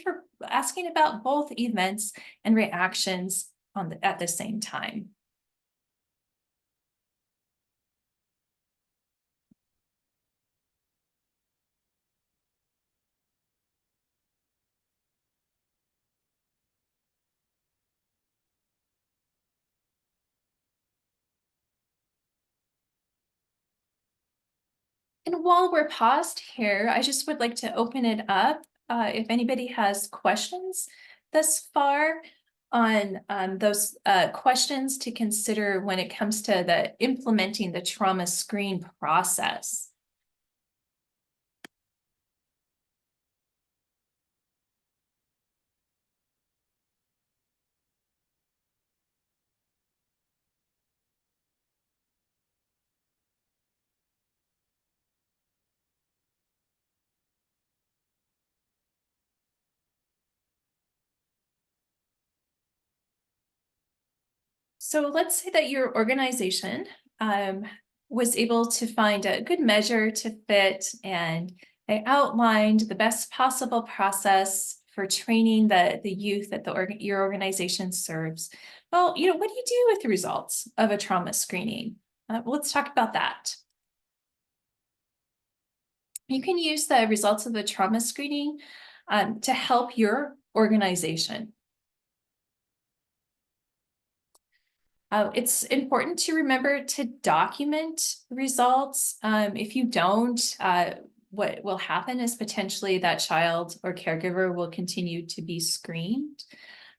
about both events and reactions at the same time. And while we're paused here, I just would like to open it up if anybody has questions thus far on those questions to consider when it comes to implementing the trauma screen process. So let's say that your organization was able to find a good measure to fit, and they outlined the best possible process for training the youth that your organization serves. Well, what do you do with the results of a trauma screening? Let's talk about that. You can use the results of the trauma screening to help your organization. It's important to remember to document results. If you don't, what will happen is potentially that child or caregiver will continue to be screened.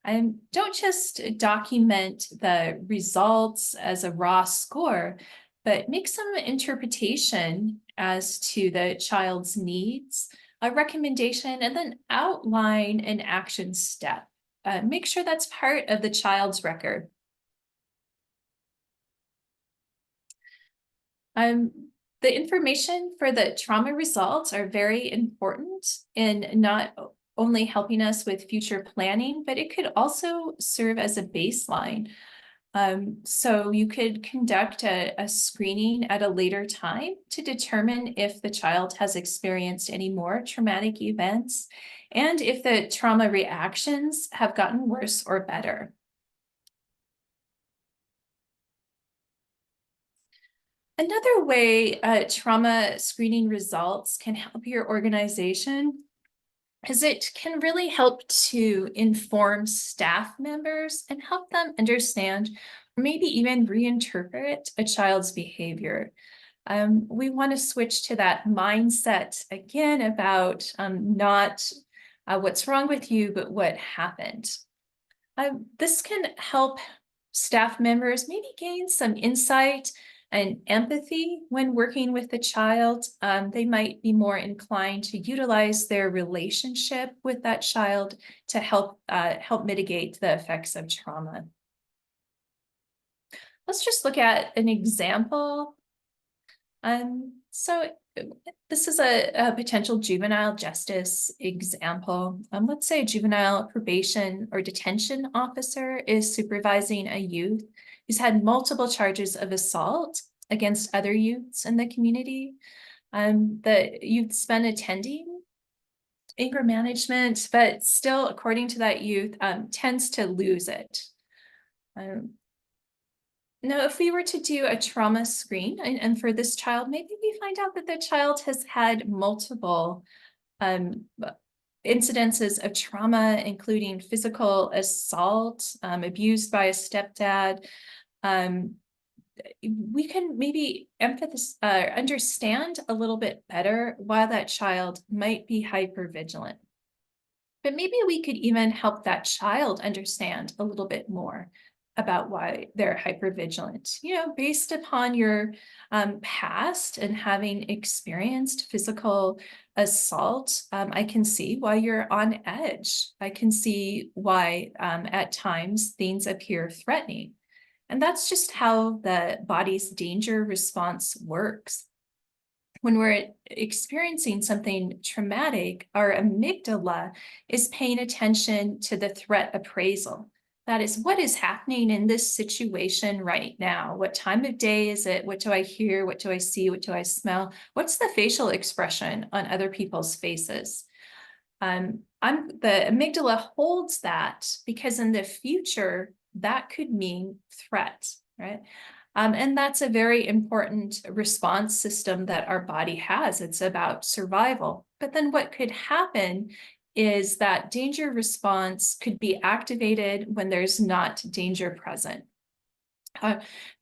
And don't just document the results as a raw score, but make some interpretation as to the child's needs, a recommendation, and then outline an action step. Make sure that's part of the child's record. The information for the trauma results are very important in not only helping us with future planning, but it could also serve as a baseline. So you could conduct a screening at a later time to determine if the child has experienced any more traumatic events and if the trauma reactions have gotten worse or better. Another way trauma screening results can help your organization is it can really help to inform staff members and help them understand, or maybe even reinterpret a child's behavior. We want to switch to that mindset again about not what's wrong with you, but what happened. This can help staff members maybe gain some insight and empathy when working with the child. They might be more inclined to utilize their relationship with that child to help mitigate the effects of trauma. Let's just look at an example. So this is a potential juvenile justice example. Let's say a juvenile probation or detention officer is supervising a youth who's had multiple charges of assault against other youths in the community. The youth's been attending anger management, but still, according to that youth, tends to lose it. Now, if we were to do a trauma screen, and for this child, maybe we find out that the child has had multiple um, incidences of trauma, including physical assault, abused by a stepdad. We can maybe understand a little bit better why that child might be hypervigilant. But maybe we could even help that child understand a little bit more about why they're hypervigilant, based upon your past and having experienced physical assault. I can see why you're on edge. I can see why at times things appear threatening. And that's just how the body's danger response works. When we're experiencing something traumatic, our amygdala is paying attention to the threat appraisal. That is, what is happening in this situation right now? What time of day is it? What do I hear? What do I see? What do I smell? What's the facial expression on other people's faces? The amygdala holds that because in the future, that could mean threat, right? And that's a very important response system that our body has. It's about survival. But then what could happen is that danger response could be activated when there's not danger present.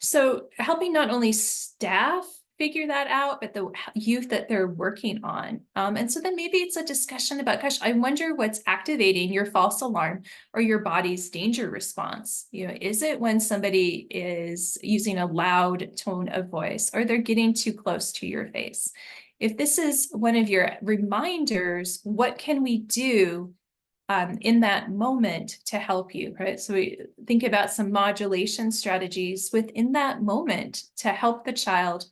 So helping not only staff figure that out, but the youth that they're working on. And so then maybe it's a discussion about, gosh, I wonder what's activating your false alarm or your body's danger response. Is it when somebody is using a loud tone of voice or they're getting too close to your face? If this is one of your reminders, what can we do in that moment to help you, right? So we think about some modulation strategies within that moment to help the child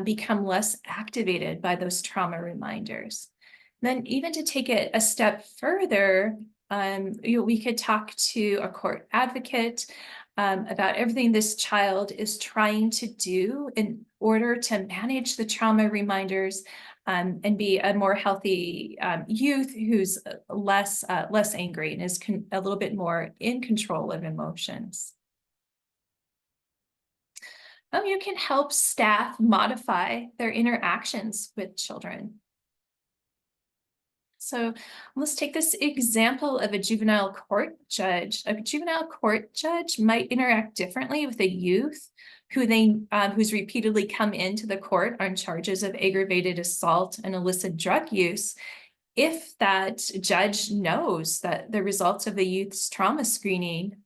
become less activated by those trauma reminders. Then even to take it a step further, we could talk to a court advocate about everything this child is trying to do in order to manage the trauma reminders and be a more healthy youth who's less angry and is a little bit more in control of emotions. You can help staff modify their interactions with children. So let's take this example of a juvenile court judge. A juvenile court judge might interact differently with a youth who's repeatedly come into the court on charges of aggravated assault and illicit drug use, if that judge knows that the results of the youth's trauma screening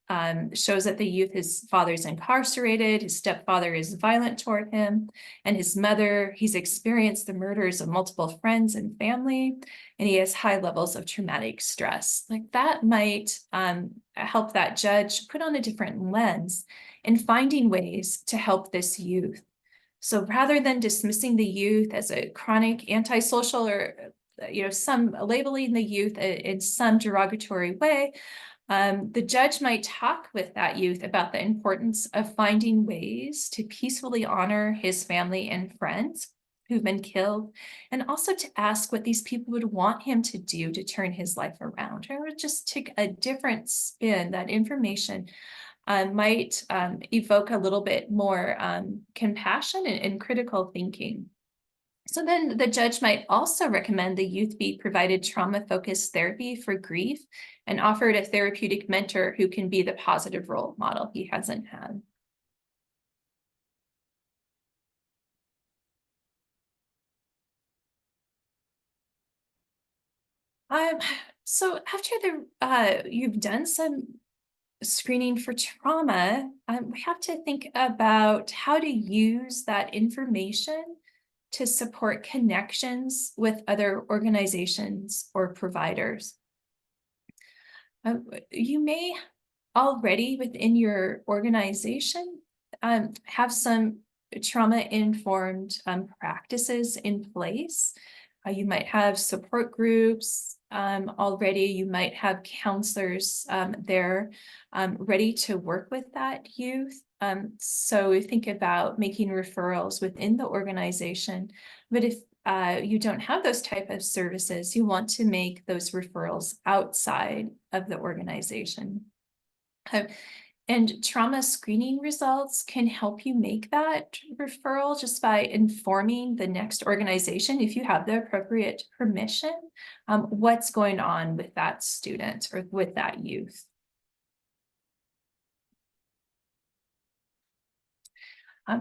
shows that his father's incarcerated, his stepfather is violent toward him, and his mother, he's experienced the murders of multiple friends and family, and he has high levels of traumatic stress. Like that might help that judge put on a different lens in finding ways to help this youth. So rather than dismissing the youth as a chronic antisocial or some labeling the youth in some derogatory way, the judge might talk with that youth about the importance of finding ways to peacefully honor his family and friends who've been killed, and also to ask what these people would want him to do to turn his life around, or just take a different spin. That information might evoke a little bit more compassion and critical thinking. So then the judge might also recommend the youth be provided trauma-focused therapy for grief and offered a therapeutic mentor who can be the positive role model he hasn't had. So after you've done some screening for trauma, we have to think about how to use that information to support connections with other organizations or providers. You may already within your organization have some trauma-informed practices in place. You might have support groups already. You might have counselors there ready to work with that youth. So think about making referrals within the organization. But if you don't have those type of services, you want to make those referrals outside of the organization. And trauma screening results can help you make that referral just by informing the next organization, if you have the appropriate permission, what's going on with that student or with that youth.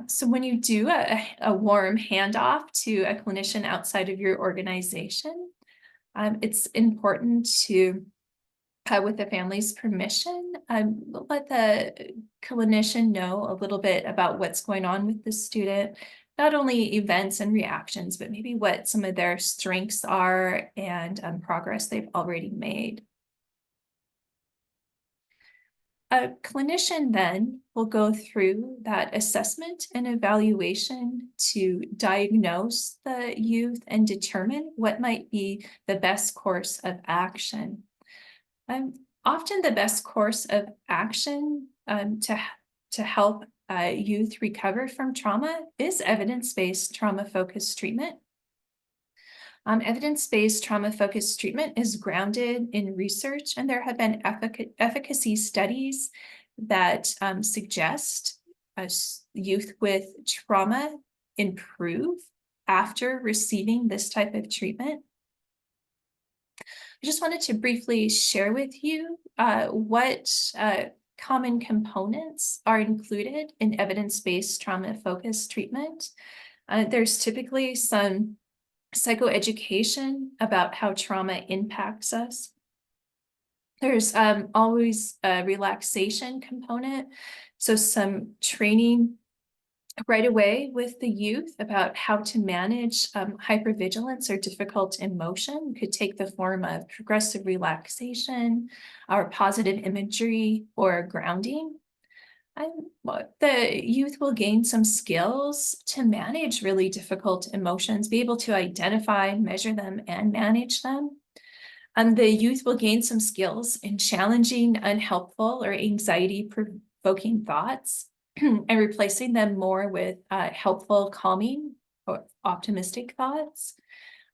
So when you do a warm handoff to a clinician outside of your organization, it's important to, with the family's permission, let the clinician know a little bit about what's going on with the student, not only events and reactions, but maybe what some of their strengths are and progress they've already made. A clinician then will go through that assessment and evaluation to diagnose the youth and determine what might be the best course of action. Often the best course of action to help youth recover from trauma is evidence-based trauma-focused treatment. Evidence-based trauma-focused treatment is grounded in research, and there have been efficacy studies that suggest youth with trauma improve after receiving this type of treatment. I just wanted to briefly share with you what common components are included in evidence-based trauma-focused treatment. There's typically some psychoeducation about how trauma impacts us. There's always a relaxation component, so some training right away with the youth about how to manage hypervigilance or difficult emotion. It could take the form of progressive relaxation or positive imagery or grounding. The youth will gain some skills to manage really difficult emotions, be able to identify, measure them, and manage them. The youth will gain some skills in challenging unhelpful or anxiety-provoking thoughts and replacing them more with helpful, calming, or optimistic thoughts.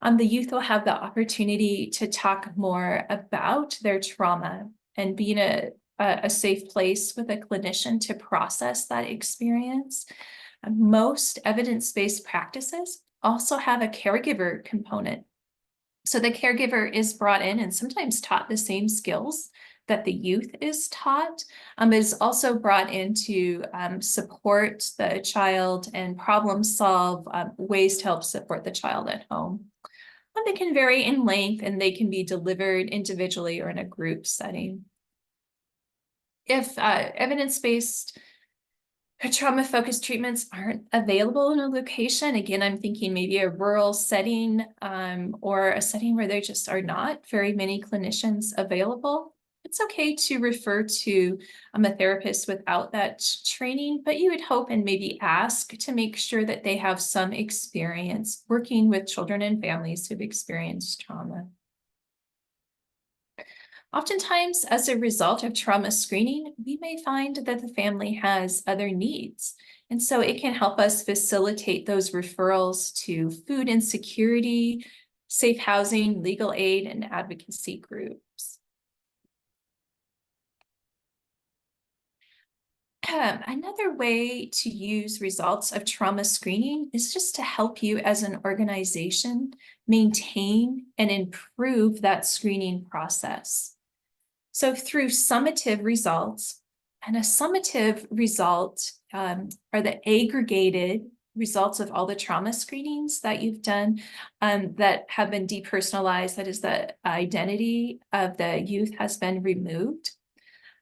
The youth will have the opportunity to talk more about their trauma and be in a safe place with a clinician to process that experience. Most evidence-based practices also have a caregiver component. So the caregiver is brought in and sometimes taught the same skills that the youth is taught, is also brought in to support the child and problem solve ways to help support the child at home. They can vary in length and they can be delivered individually or in a group setting. If evidence-based trauma-focused treatments aren't available in a location, again, I'm thinking maybe a rural setting or a setting where there just are not very many clinicians available, it's okay to refer to a therapist without that training, but you would hope and maybe ask to make sure that they have some experience working with children and families who've experienced trauma. Oftentimes, as a result of trauma screening, we may find that the family has other needs. And so it can help us facilitate those referrals to food insecurity, safe housing, legal aid, and advocacy groups. Another way to use results of trauma screening is just to help you as an organization maintain and improve that screening process. So through summative results, and a summative result are the aggregated results of all the trauma screenings that you've done that have been depersonalized, that is, the identity of the youth has been removed.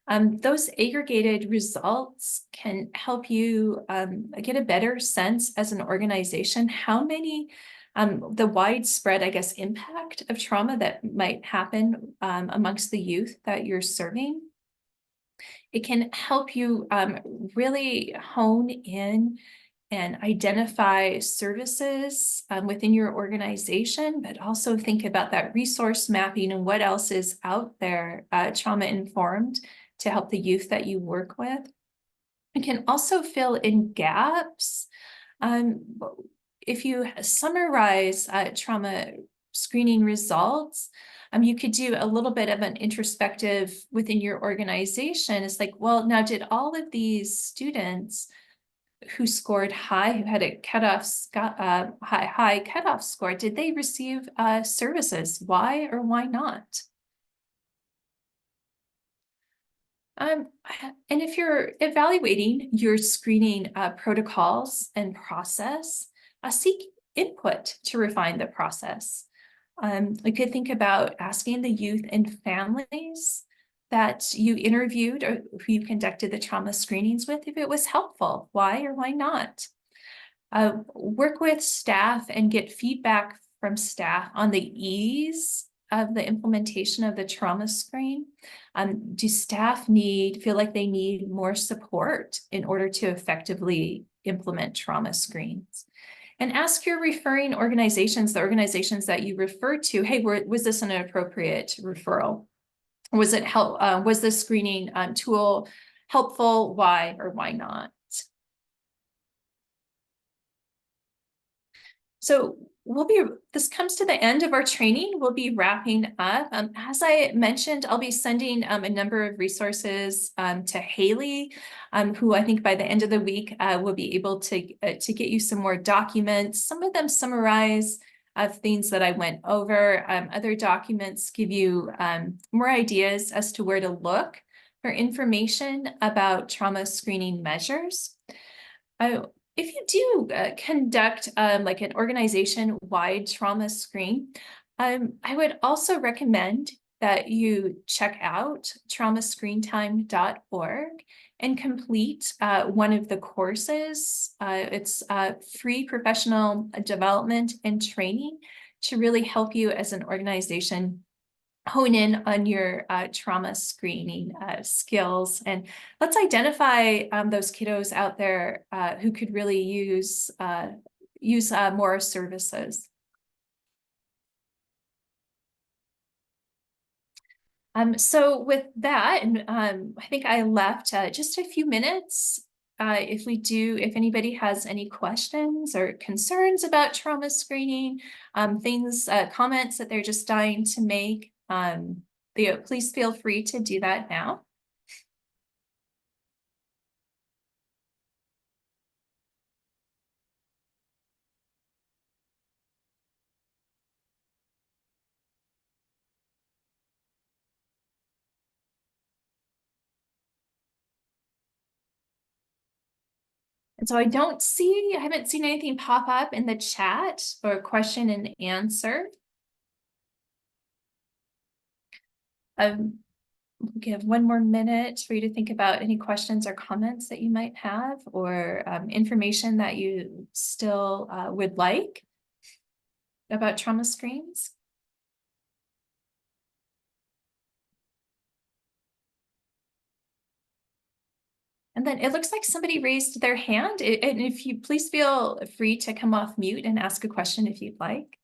Those aggregated results can help you get a better sense as an organization how many the widespread, I guess, impact of trauma that might happen amongst the youth that you're serving. It can help you really hone in and identify services within your organization, but also think about that resource mapping and what else is out there trauma-informed to help the youth that you work with. It can also fill in gaps if you summarize trauma screening results, you could do a little bit of an introspective within your organization. It's like, well, now did all of these students who scored high, who had a high cutoff score, did they receive services? Why or why not? Um, and if you're evaluating your screening protocols and process, seek input to refine the process. You could think about asking the youth and families that you interviewed or who you conducted the trauma screenings with if it was helpful. Why or why not? Work with staff and get feedback from staff on the ease of the implementation of the trauma screen. Do staff feel like they need more support in order to effectively implement trauma screens? And ask your referring organizations, the organizations that you refer to, hey, was this an appropriate referral? Was it was this screening tool helpful? Why or why not? So this comes to the end of our training. We'll be wrapping up. As I mentioned, I'll be sending a number of resources to Haley, who I think by the end of the week will be able to get you some more documents. Some of them summarize things that I went over. Other documents give you more ideas as to where to look for information about trauma screening measures. If you do conduct like an organization-wide trauma screen, I would also recommend that you check out traumascreentime.org and complete one of the courses. It's free professional development and training to really help you as an organization hone in on your trauma screening skills, and let's identify those kiddos out there who could really use more services. So with that, and I think I left just a few minutes. If anybody has any questions or concerns about trauma screening, comments that they're just dying to make, please feel free to do that now. And so I haven't seen anything pop up in the chat or question and answer. We'll give one more minute for you to think about any questions or comments that you might have, or information that you still would like about trauma screens. And then it looks like somebody raised their hand. And if you please feel free to come off mute and ask a question if you'd like.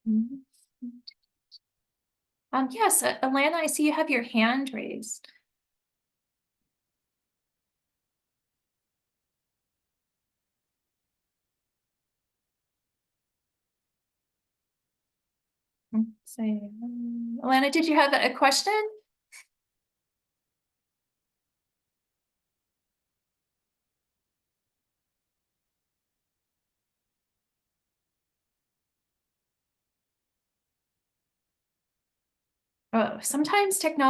Mhm. Yes, Alana, I see you have your hand raised. Alana, did you have a question? Sometimes technology